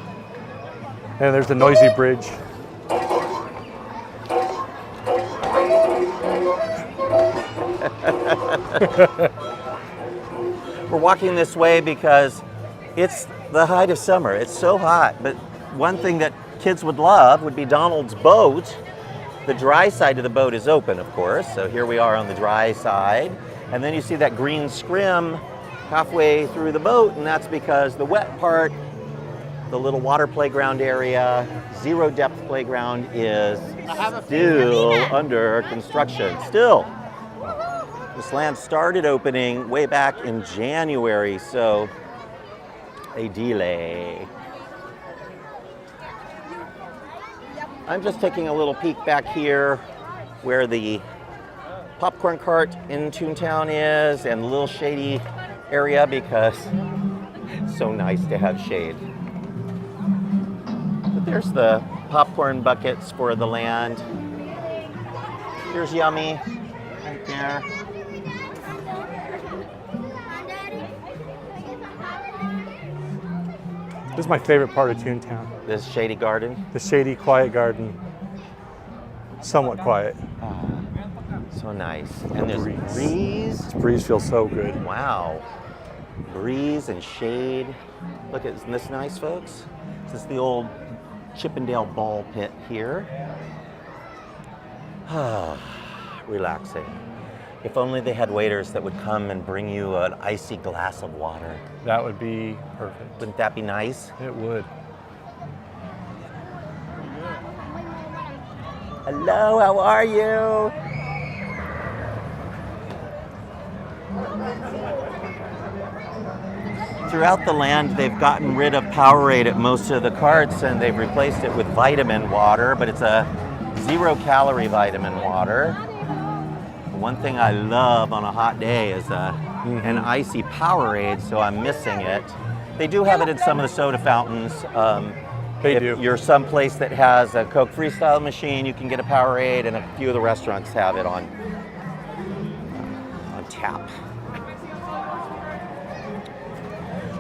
And there's the noisy bridge. We're walking this way because it's the height of summer. It's so hot, but one thing that kids would love would be Donald's boat. The dry side of the boat is open, of course, so here we are on the dry side. And then you see that green scrim halfway through the boat, and that's because the wet part, the little water playground area, zero depth playground, is still under construction. Still. This land started opening way back in January, so a delay. I'm just taking a little peek back here where the popcorn cart in Toontown is, and the little shady area because it's so nice to have shade. But there's the popcorn buckets for the land. Here's Yummy right there. This is my favorite part of Toontown. This shady garden. The shady, quiet garden. Somewhat quiet. So nice. And there's breeze. breeze. This breeze feels so good. Wow. Breeze and shade. Look, isn't this nice, folks? This is the old Chippendale ball pit here. Relaxing. If only they had waiters that would come and bring you an icy glass of water. That would be perfect. Wouldn't that be nice? It would. Hello, how are you? Throughout the land, they've gotten rid of Powerade at most of the carts and they've replaced it with vitamin water, but it's a 0-calorie vitamin water. One thing I love on a hot day is an icy Powerade, so I'm missing it. They do have it in some of the soda fountains. They do. If you're someplace that has a Coke Freestyle machine, you can get a Powerade, and a few of the restaurants have it on tap.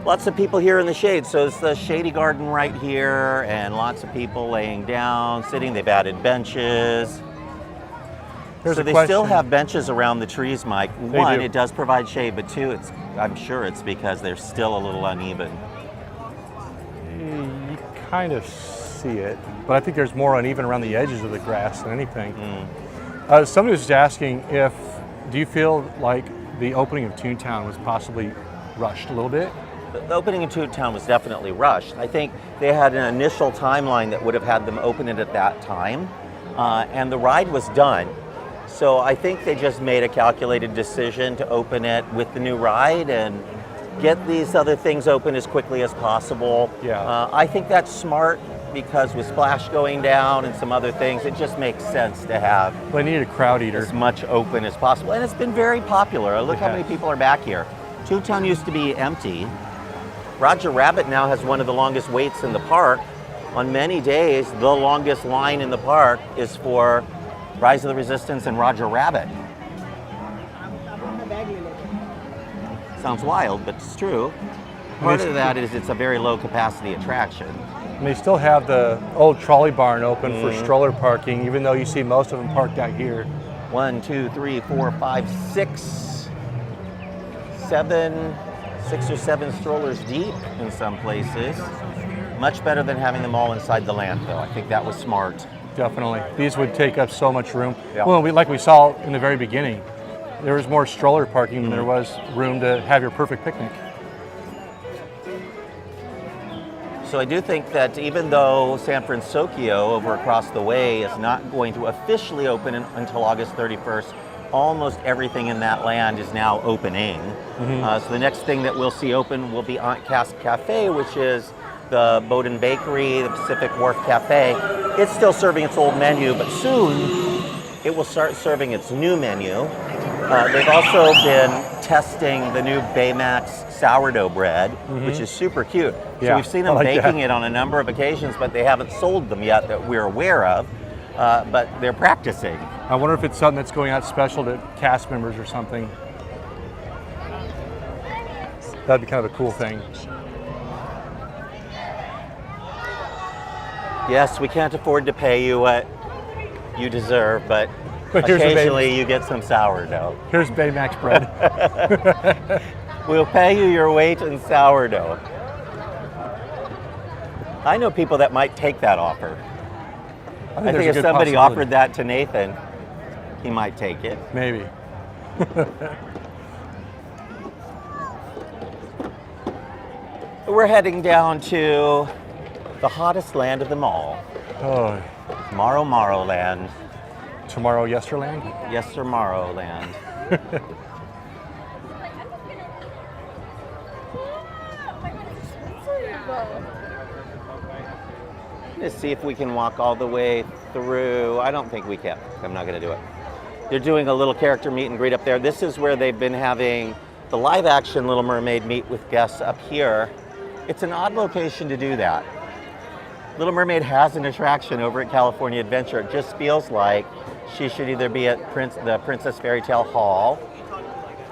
Lots of people here in the shade. So it's the shady garden right here, and lots of people laying down, sitting. They've added benches. There's So a they question. still have benches around the trees, Mike. One, do. it does provide shade, but two, I'm sure it's because they're still a little uneven. You kind of see it, but I think there's more uneven around the edges of the grass than anything. Somebody was just asking do you feel like the opening of Toontown was possibly rushed a little bit? The opening of Toontown was definitely rushed. I think they had an initial timeline that would have had them open it at that time, and the ride was done. So I think they just made a calculated decision to open it with the new ride and get these other things open as quickly as possible. Yeah. I think that's smart because with Splash going down and some other things, it just makes sense to have They needed a crowd eater. as much open as possible. And it's been very popular. Look It how many has. people are back here. Toontown used to be empty. Roger Rabbit now has one of the longest waits in the park. On many days, the longest line in the park is for Rise of the Resistance and Roger Rabbit. Sounds wild, but it's true. Part of that is it's a very low capacity attraction. And they still have the old trolley barn open for stroller parking, even though you see most of them parked out here. 1, 2, 3, 4, 5, 6, 7, 6 or 7 strollers deep in some places. Much better than having them all inside the land, though. I think that was smart. Definitely. These would take up so much room. Yeah. Well, like we saw in the very beginning, there was more stroller parking than there was room to have your perfect picnic. So I do think that even though San Francisco over across the way is not going to officially open until August 31st, almost everything in that land is now opening. So the next thing that we'll see open will be Aunt Cass Cafe, which is the Bowdoin Bakery, the Pacific Wharf Cafe. It's still serving its old menu, but soon it will start serving its new menu. They've also been testing the new Baymax sourdough bread, which is super cute. So Yeah, we've seen I them like baking that. it on a number of occasions, but they haven't sold them yet that we're aware of. But they're practicing. I wonder if it's something that's going out special to cast members or something. That'd be kind of a cool thing. Yes, we can't afford to pay you what you deserve, but But here's the occasionally you get some sourdough. Here's Baymax bread. We'll pay you your weight in sourdough. I know people that might take that offer. I think there's a if good somebody possibility. offered that to Nathan, he might take it. Maybe. We're heading down to the hottest land of them all, Oh, Tomorrowland. tomorrow, Yesterland? Yes, sir, Tomorrowland. Let's see if we can walk all the way through. I don't think we can. I'm not going to do it. They're doing a little character meet and greet up there. This is where they've been having the live action Little Mermaid meet with guests up here, it's an odd location to do that. Little Mermaid has an attraction over at California Adventure. It just feels like she should either be at the Princess Fairy Tale Hall,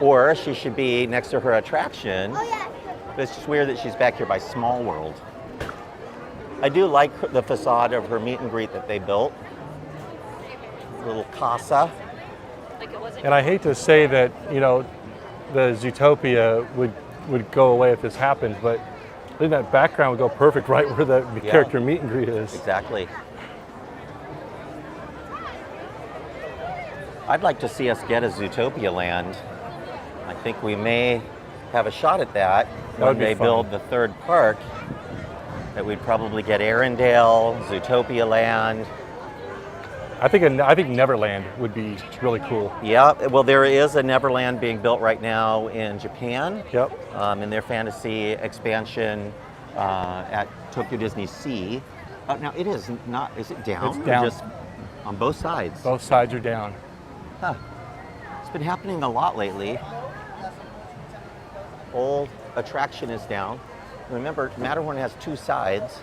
or she should be next to her attraction. But it's just weird that she's back here by Small World. I do like the facade of her meet and greet that they built. Little casa. And I hate to say that, you know, the Zootopia would go away if this happened, but I think that background would go perfect right where the character meet and greet is. Exactly. I'd like to see us get a Zootopia land. I think we may have a shot at that when they build the third park. That we'd probably get Arendelle, Zootopia Land. I think Neverland would be really cool. Yeah, well, there is a Neverland being built right now in Japan. Yep. In their fantasy expansion at Tokyo Disney Sea. Now it is not. Is it down? It's down. Or just on both sides. Both sides are down. Huh. It's been happening a lot lately. Whole attraction is down. Remember, Matterhorn has two sides.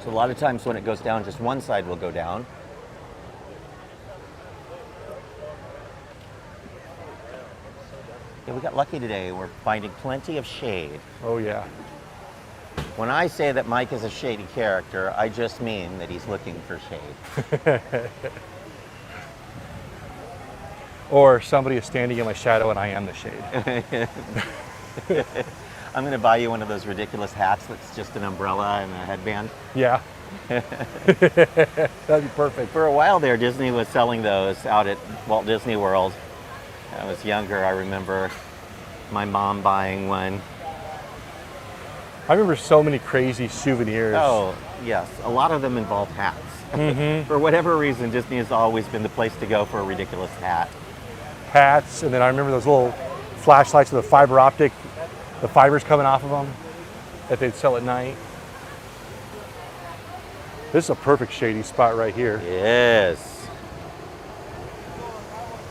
So a lot of times when it goes down, just one side will go down. Yeah, we got lucky today. We're finding plenty of shade. Oh yeah. When I say that Mike is a shady character, I just mean that he's looking for shade. Or somebody is standing in my shadow and I am the shade. I'm going to buy you one of those ridiculous hats that's just an umbrella and a headband. Yeah. That'd be perfect. For a while there, Disney was selling those out at Walt Disney World. When I was younger, I remember my mom buying one. I remember so many crazy souvenirs. Oh, yes. A lot of them involve hats. Mm-hmm. For whatever reason, Disney has always been the place to go for a ridiculous hat. Hats, and then I remember those little flashlights with the fiber optic, the fibers coming off of them that they'd sell at night. This is a perfect shady spot right here. Yes.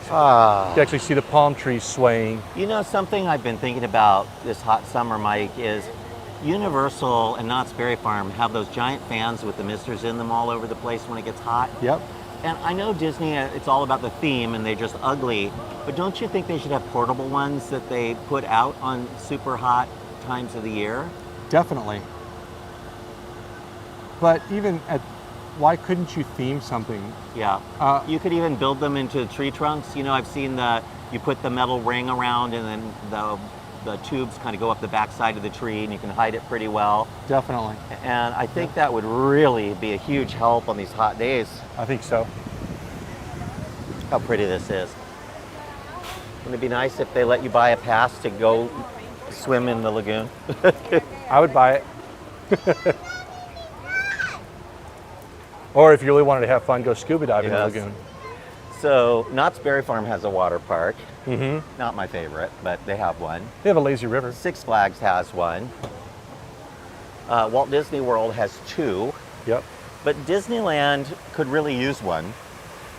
You can actually see the palm trees swaying. You know, something I've been thinking about this hot summer, Mike, is Universal and Knott's Berry Farm have those giant fans with the misters in them all over the place when it gets hot. Yep. And I know Disney, it's all about the theme and they're just ugly, but don't you think they should have portable ones that they put out on super hot times of the year? Definitely. But even at, why couldn't you theme something? Yeah. You could even build them into tree trunks. You know, I've seen you put the metal ring around and then the tubes kind of go up the back side of the tree and you can hide it pretty well. Definitely. And I think that would really be a huge help on these hot days. I think so. How pretty this is. Wouldn't it be nice if they let you buy a pass to go swim in the lagoon? I would buy it. Or if you really wanted to have fun, go scuba diving in the lagoon. So Knott's Berry Farm has a water park. Mm-hmm. Not my favorite, but they have one. They have a lazy river. Six Flags has one. Walt Disney World has two. Yep. But Disneyland could really use one.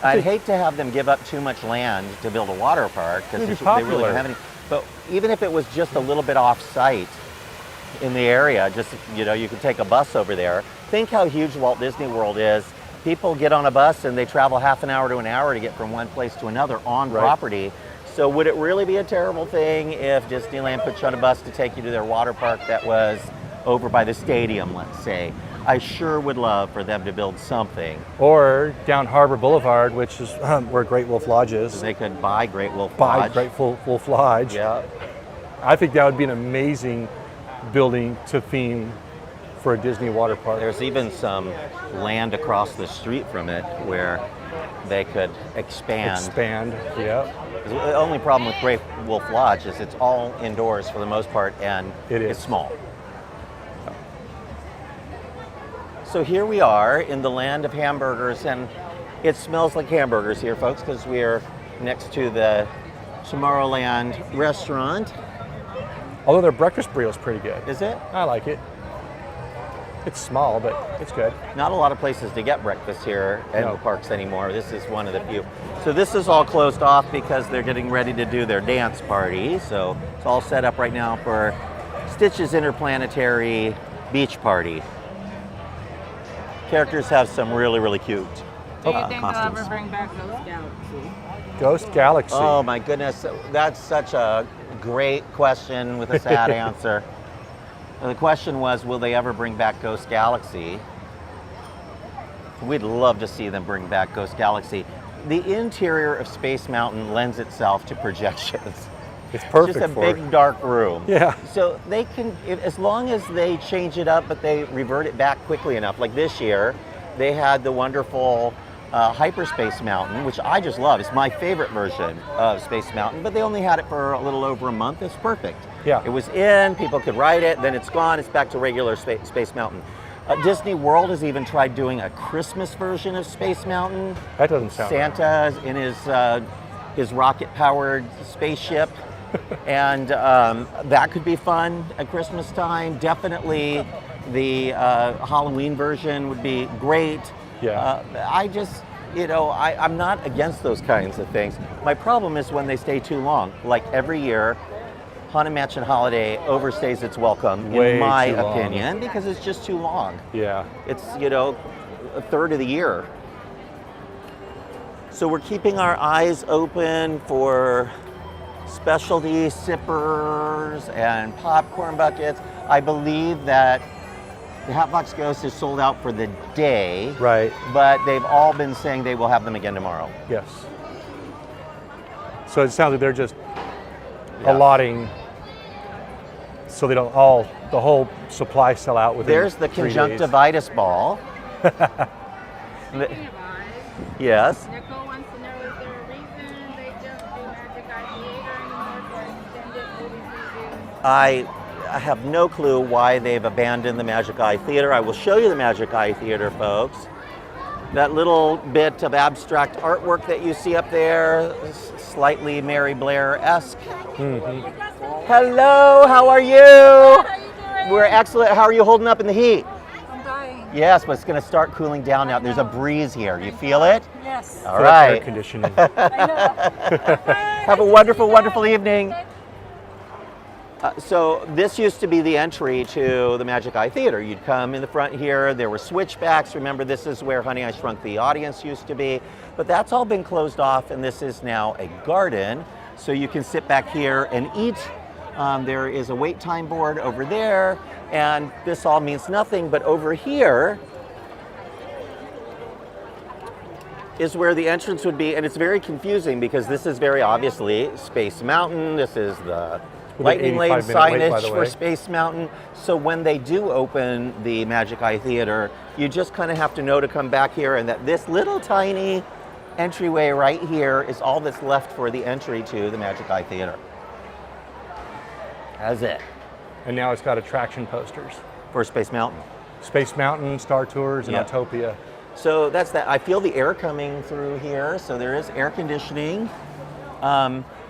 I'd hate to have them give up too much land to build a water park because they really don't have any. But even if it was just a little bit off-site in the area, just, you know, you could take a bus over there. Think how huge Walt Disney World is. People get on a bus and they travel half an hour to an hour to get from one place to another on property. So would it really be a terrible thing if Disneyland put you on a bus to take you to their water park that was over by the stadium, let's say? I sure would love for them to build something. Or down Harbor Boulevard, which is where Great Wolf Lodge is. So they could buy Great Wolf Lodge. Buy Great Wolf Lodge. Yeah. I think that would be an amazing building to theme for a Disney water park. There's even some land across the street from it where they could expand. Yeah. The only problem with Great Wolf Lodge is it's all indoors for the most part, and it's small. So here we are in the land of hamburgers, and it smells like hamburgers here, folks, because we are next to the Tomorrowland restaurant. Although their breakfast burrito is pretty good. Is it? I like it. It's small, but it's good. Not a lot of places to get breakfast here at No. the parks anymore. This is one of the few. So this is all closed off because they're getting ready to do their dance party. So it's all set up right now for Stitch's Interplanetary Beach Party. Characters have some really, really cute Do you think they'll costumes. ever bring back Ghost Galaxy? Ghost Galaxy. Oh my goodness, that's such a great question with a sad answer. The question was, will they ever bring back Ghost Galaxy? We'd love to see them bring back Ghost Galaxy. The interior of Space Mountain lends itself to projections. It's perfect Just a for big it. dark room. Yeah. So they can, as long as they change it up, but they revert it back quickly enough. Like this year, they had the wonderful Hyperspace Mountain, which I just love. It's my favorite version of Space Mountain, but they only had it for a little over a month. It's perfect. Yeah. It was in, people could ride it, then it's gone, it's back to regular Space Mountain. Disney World has even tried doing a Christmas version of Space Mountain. That doesn't sound right. Santa in his rocket-powered spaceship, and that could be fun at Christmas time. Definitely the Halloween version would be great. Yeah. I just, I'm not against those kinds of things. My problem is when they stay too long. Like every year, Haunted Mansion Holiday overstays its welcome, Way in my too long. opinion, because it's just too long. Yeah. It's, a third of the year. So we're keeping our eyes open for specialty sippers and popcorn buckets. I believe that the Hatbox Ghost is sold out for the day, Right. but they've all been saying they will have them again tomorrow. Yes. So it sounds like they're just Yeah. allotting so they don't the whole supply sell out within There's the 3 days. conjunctivitis ball. Speaking of eyes, Yes. Nicole wants to know, is there a reason they don't do Magic Eye Theater anymore for extended movie previews? I have no clue why they've abandoned the Magic Eye Theater. I will show you the Magic Eye Theater, folks. That little bit of abstract artwork that you see up there, slightly Mary Blair-esque. Hello, how are you? How you doing? We're excellent. How are you holding up in the heat? I'm dying. Yes, but it's going to start cooling down now. There's a breeze here. You feel it? Yes. All Put up air right. conditioning. I know. Have a wonderful, wonderful evening. So this used to be the entry to the Magic Eye Theater. You'd come in the front here, there were switchbacks. Remember, this is where Honey, I Shrunk the Audience used to be. But that's all been closed off, and this is now a garden. So you can sit back here and eat. There is a wait time board over there, and this all means nothing, but over here is where the entrance would be, and it's very confusing because this is very obviously Space Mountain. This is the With an lightning lane 85-minute wait, by signage the for way. Space Mountain. So when they do open the Magic Eye Theater, you just kind of have to know to come back here, and that this little tiny entryway right here is all that's left for the entry to the Magic Eye Theater. That's it And now it's got attraction posters. for Space Mountain. Space Mountain, Star Tours, and Yeah. Autopia. So that's that. I feel the air coming through here, so there is air conditioning.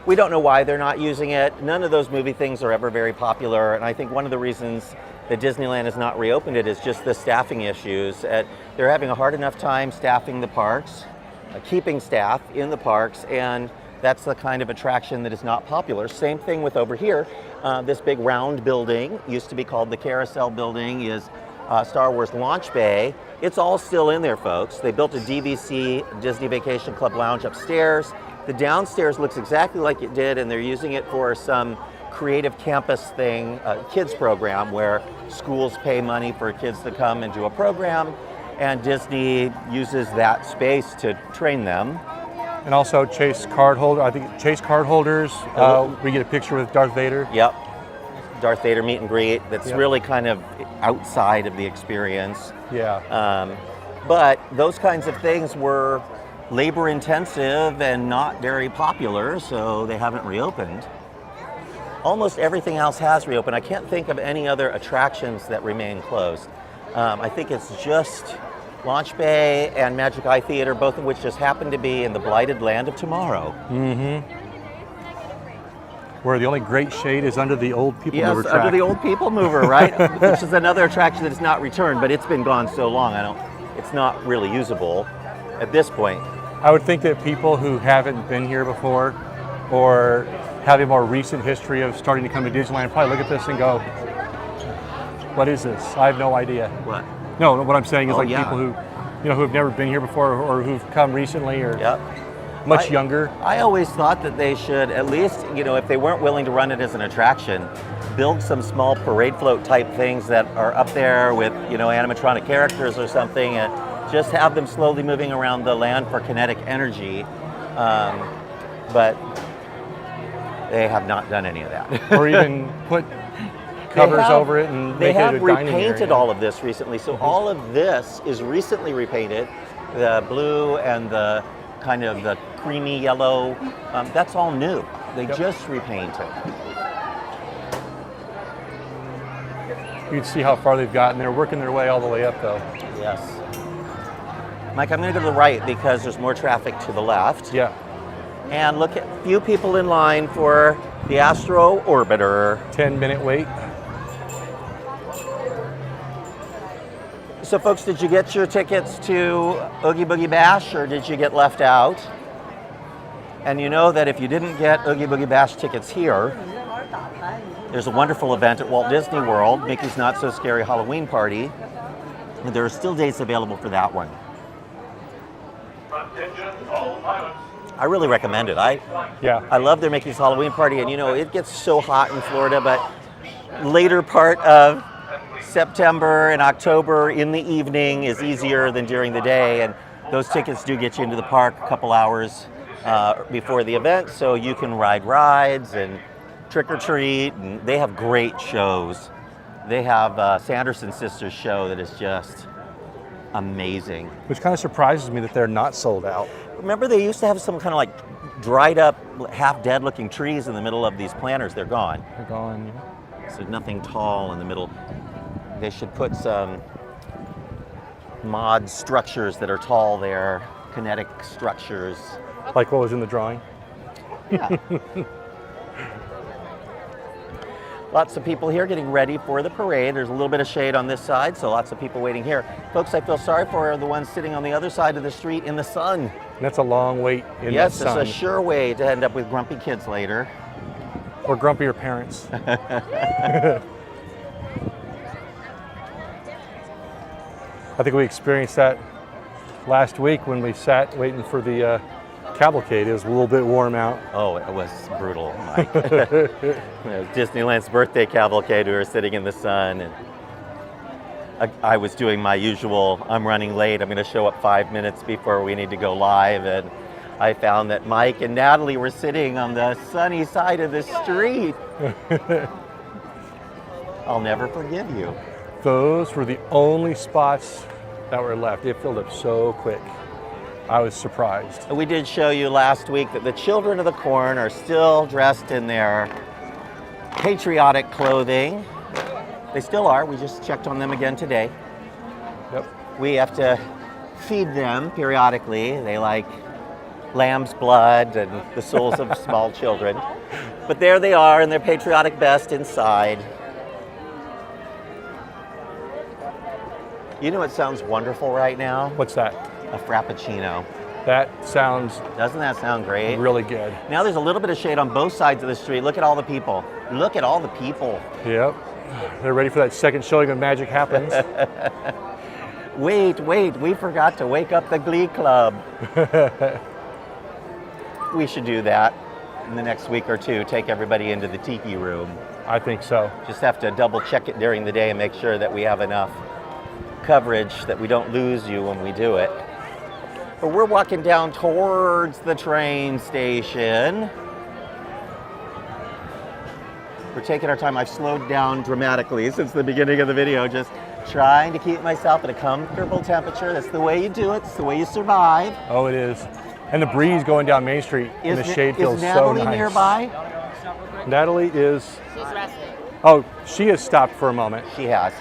We don't know why they're not using it. None of those movie things are ever very popular, and I think one of the reasons that Disneyland has not reopened it is just the staffing issues. They're having a hard enough time staffing the parks, keeping staff in the parks, and that's the kind of attraction that is not popular. Same thing with over here. This big round building, used to be called the Carousel Building, is Star Wars Launch Bay. It's all still in there, folks. They built a DVC, Disney Vacation Club Lounge upstairs. The downstairs looks exactly like it did, and they're using it for some creative campus thing, kids program, where schools pay money for kids to come and do a program, and Disney uses that space to train them. And also Chase card holder. I think Chase card holders. We get a picture with Darth Vader. Yep. Darth Vader meet and greet. That's Yep. really kind of outside of the experience. Yeah. But those kinds of things were labor intensive and not very popular, so they haven't reopened. Almost everything else has reopened. I can't think of any other attractions that remain closed. I think it's just Launch Bay and Magic Eye Theater, both of which just happen to be in the blighted land of tomorrow. Where the only great shade is under the old people mover Yes, track. under the old people mover, right? Which is another attraction that's not returned, but it's been gone so long, it's not really usable at this point. I would think that people who haven't been here before or have a more recent history of starting to come to Disneyland probably look at this and go, what is this? I have no idea. What? No, what I'm saying is Oh, like yeah. people who have never been here before or who've come recently or Yep. much younger. I always thought that they should at least, if they weren't willing to run it as an attraction, build some small parade float type things that are up there with, animatronic characters or something, and just have them slowly moving around the land for kinetic energy. But they have not done any of that. Or even put covers over it and they make it have a dining repainted area. all of this recently. So all of this is recently repainted. The blue and the kind of the creamy yellow, that's all new. They just repainted. You can see how far they've gotten. They're working their way all the way up though. Yes. Mike, I'm going to go to the right because there's more traffic to the left. Yeah. And look at few people in line for the Astro Orbiter. 10-minute wait. So folks, did you get your tickets to Oogie Boogie Bash or did you get left out? And you know that if you didn't get Oogie Boogie Bash tickets here, there's a wonderful event at Walt Disney World, Mickey's Not So Scary Halloween Party. And there are still dates available for that one. I really recommend it. I love their Mickey's Halloween Party, and it gets so hot in Florida, but later part of September and October in the evening is easier than during the day, and those tickets do get you into the park a couple hours before the event, so you can ride rides and trick or treat, and they have great shows. They have Sanderson Sisters show that is just amazing. Which kind of surprises me that they're not sold out. Remember they used to have some kind of like dried up, half dead looking trees in the middle of these planters. They're gone. They're gone. So nothing tall in the middle. They should put some mod structures that are tall there, kinetic structures. Like what was in the drawing? Yeah. Lots of people here getting ready for the parade. There's a little bit of shade on this side, so lots of people waiting here. Folks, I feel sorry for the ones sitting on the other side of the street in the sun. And that's a long wait in the Yes, sun. it's a sure way to end up with grumpy kids later. Or grumpier parents. I think we experienced that last week when we sat waiting for the cavalcade. It was a little bit warm out. Oh, it was brutal, Mike. Disneyland's birthday cavalcade, we were sitting in the sun, and I was doing my usual, I'm running late, I'm going to show up 5 minutes before we need to go live, and I found that Mike and Natalie were sitting on the sunny side of the street. I'll never forgive you. Those were the only spots that were left. It filled up so quick. I was surprised. We did show you last week that the children of the corn are still dressed in their patriotic clothing. They still are. We just checked on them again today. Yep. We have to feed them periodically. They like lamb's blood and the souls of small children. But there they are in their patriotic best inside. You know what sounds wonderful right now? What's that? A Frappuccino. That sounds Doesn't that sound great? really good. Now there's a little bit of shade on both sides of the street. Look at all the people. Look at all the people. Yep. They're ready for that second showing of Magic Happens. Wait, we forgot to wake up the Glee Club. We should do that in the next week or two. Take everybody into the tiki room. I think so. Just have to double check it during the day and make sure that we have enough coverage that we don't lose you when we do it. But we're walking down towards the train station. We're taking our time. I've slowed down dramatically since the beginning of the video, just trying to keep myself at a comfortable temperature. That's the way you do it. It's the way you survive. Oh, it is. And the breeze going down Main Street in the shade feels so Natalie nice. nearby? Natalie is... She's resting. Oh, she has stopped for a moment. She has.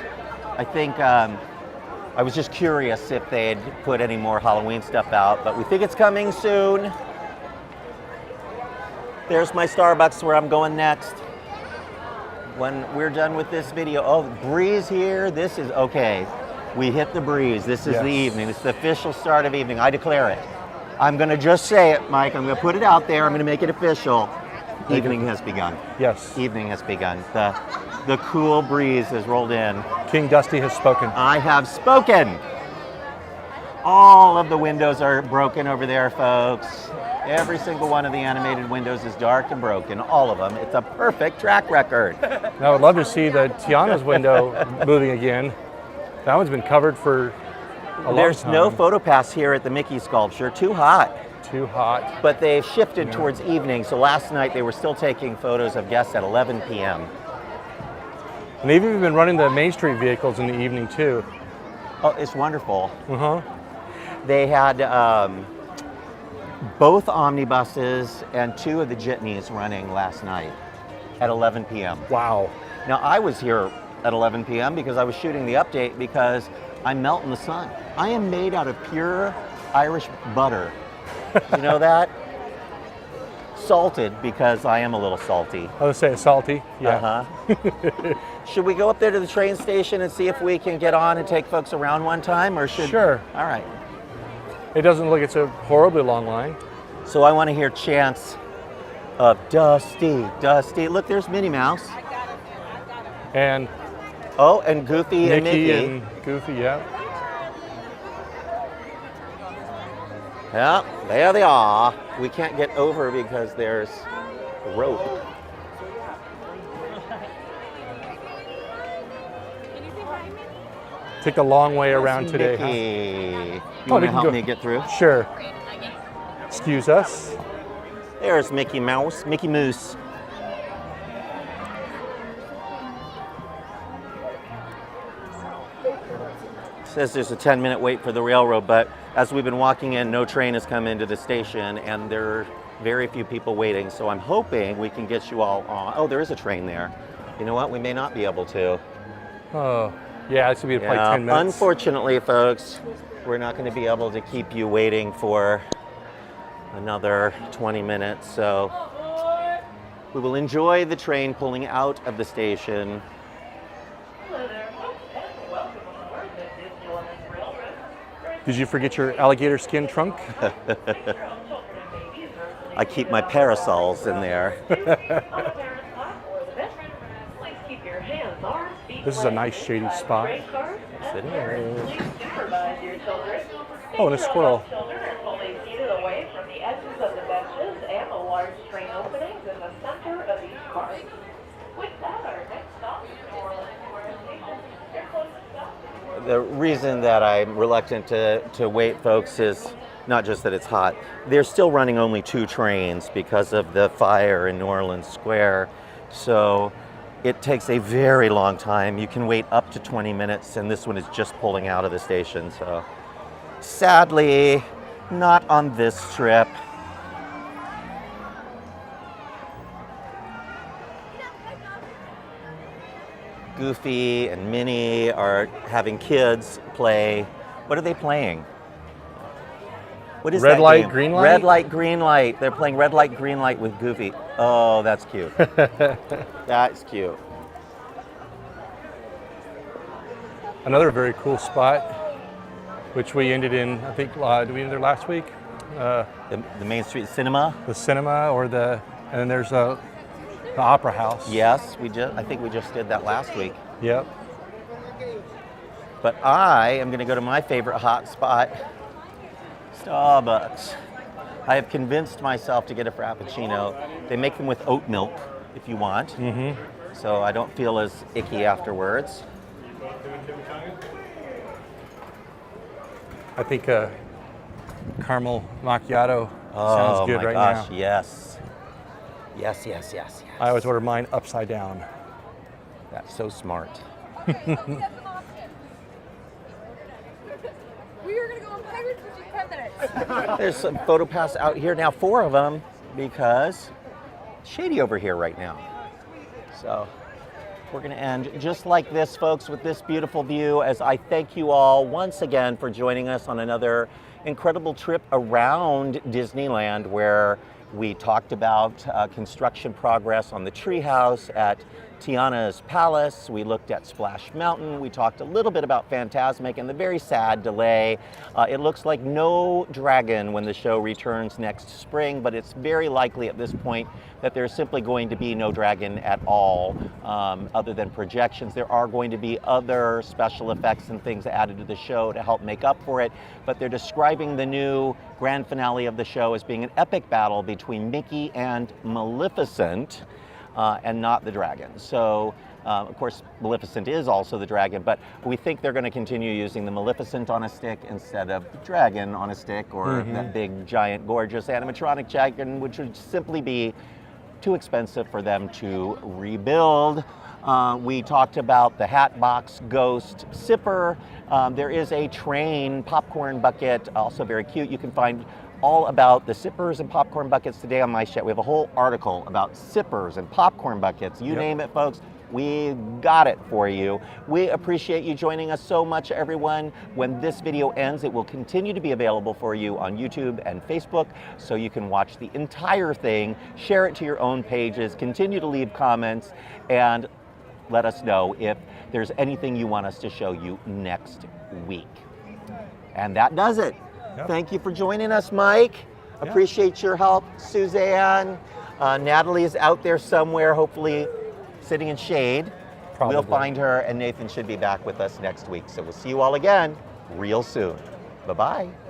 I think I was just curious if they had put any more Halloween stuff out, but we think it's coming soon. There's my Starbucks where I'm going next. When we're done with this video, oh, breeze here. This is okay. We hit the breeze. This is the evening. This is the official start of evening. I declare it. I'm going to just say it, Mike. I'm going to put it out there. I'm going to make it official. Evening has begun. Yes. Evening has begun. The cool breeze has rolled in. King Dusty has spoken. I have spoken. All of the windows are broken over there, folks. Every single one of the animated windows is dark and broken. All of them. It's a perfect track record. Now, I would love to see the Tiana's window moving again. That one's been covered for a long time. There's no photo pass here at the Mickey sculpture. Too hot. Too hot. But they've shifted towards evening. So last night they were still taking photos of guests at 11 p.m. And they've even been running the Main Street vehicles in the evening too. Oh, it's wonderful. Uh-huh. They had both omnibuses and 2 of the jitneys running last night at 11 p.m. Wow. Now, I was here at 11 p.m. because I was shooting the update because I melt in the sun. I am made out of pure Irish butter. You know that? Salted because I am a little salty. I would say it's salty. Yeah. Uh-huh. Should we go up there to the train station and see if we can get on and take folks around one time, or should? Sure. All right. It doesn't look it's a horribly long line. So I want to hear chants of Dusty, Dusty. Look, there's Minnie Mouse. And Oh, and Goofy and Mickey. and Goofy, yeah. Yeah, there they are. We can't get over because there's a rope. Took a long way around today. Mickey. Huh? You want we to can help go- me get through? Sure. Excuse us. There's Mickey Mouse, Mickey Moose. Says there's a 10-minute wait for the railroad, but as we've been walking in, no train has come into the station, and there are very few people waiting. So I'm hoping we can get you all on. Oh, there is a train there. You know what? We may not be able to. Oh, yeah, it's gonna be like 10 minutes. Unfortunately, folks, we're not going to be able to keep you waiting for another 20 minutes. So we will enjoy the train pulling out of the station. Did you forget your alligator skin trunk? I keep my parasols in there. This is a nice shady spot. Yes, it is. Oh, and a squirrel. The reason that I'm reluctant to wait, folks, is not just that it's hot. They're still running only 2 trains because of the fire in New Orleans Square. So it takes a very long time. You can wait up to 20 minutes, and this one is just pulling out of the station. So sadly, not on this trip. Goofy and Minnie are having kids play. What are they playing? What is Red that light, game? green light? Red light, green light. They're playing red light, green light with Goofy. Oh, that's cute. That's cute. Another very cool spot, which we ended in, I think, did we end there last week? The Main Street Cinema. The cinema and then there's the Opera House. Yes, I think we just did that last week. Yep. But I am going to go to my favorite hot spot, Starbucks. I have convinced myself to get a Frappuccino. They make them with oat milk if you want, so I don't feel as icky afterwards. I think caramel macchiato sounds good my right gosh, now. yes. Yes, yes, yes, yes. I always order mine upside down. That's so smart. We are going to go on Pirates for 10 minutes. There's some photo pass out here now, 4 of them, because it's shady over here right now. So we're going to end just like this, folks, with this beautiful view, as I thank you all once again for joining us on another incredible trip around Disneyland, where We talked about construction progress on the treehouse at Tiana's Palace. We looked at Splash Mountain. We talked a little bit about Fantasmic and the very sad delay. It looks like no dragon when the show returns next spring, but it's very likely at this point that there's simply going to be no dragon at all, other than projections. There are going to be other special effects and things added to the show to help make up for it, but they're describing the new grand finale of the show as being an epic battle between Mickey and Maleficent, and not the dragon. So, of course, Maleficent is also the dragon, but we think they're going to continue using the Maleficent on a stick instead of the dragon on a stick, or that big, giant, gorgeous animatronic dragon, which would simply be too expensive for them to rebuild. We talked about the Hatbox Ghost Sipper. There is a train popcorn bucket, also very cute. You can find all about the sippers and popcorn buckets today on My Chat. We have a whole article about sippers and popcorn buckets. You name it, folks. We got it for you. We appreciate you joining us so much, everyone. When this video ends, it will continue to be available for you on YouTube and Facebook, so you can watch the entire thing, share it to your own pages, continue to leave comments, and let us know if there's anything you want us to show you next week. And that does it. Yep. Thank you for joining us, Mike. Yep. Appreciate your help, Suzanne. Natalie is out there somewhere, hopefully sitting in shade. Probably. We'll find her, and Nathan should be back with us next week. So we'll see you all again real soon. Bye-bye.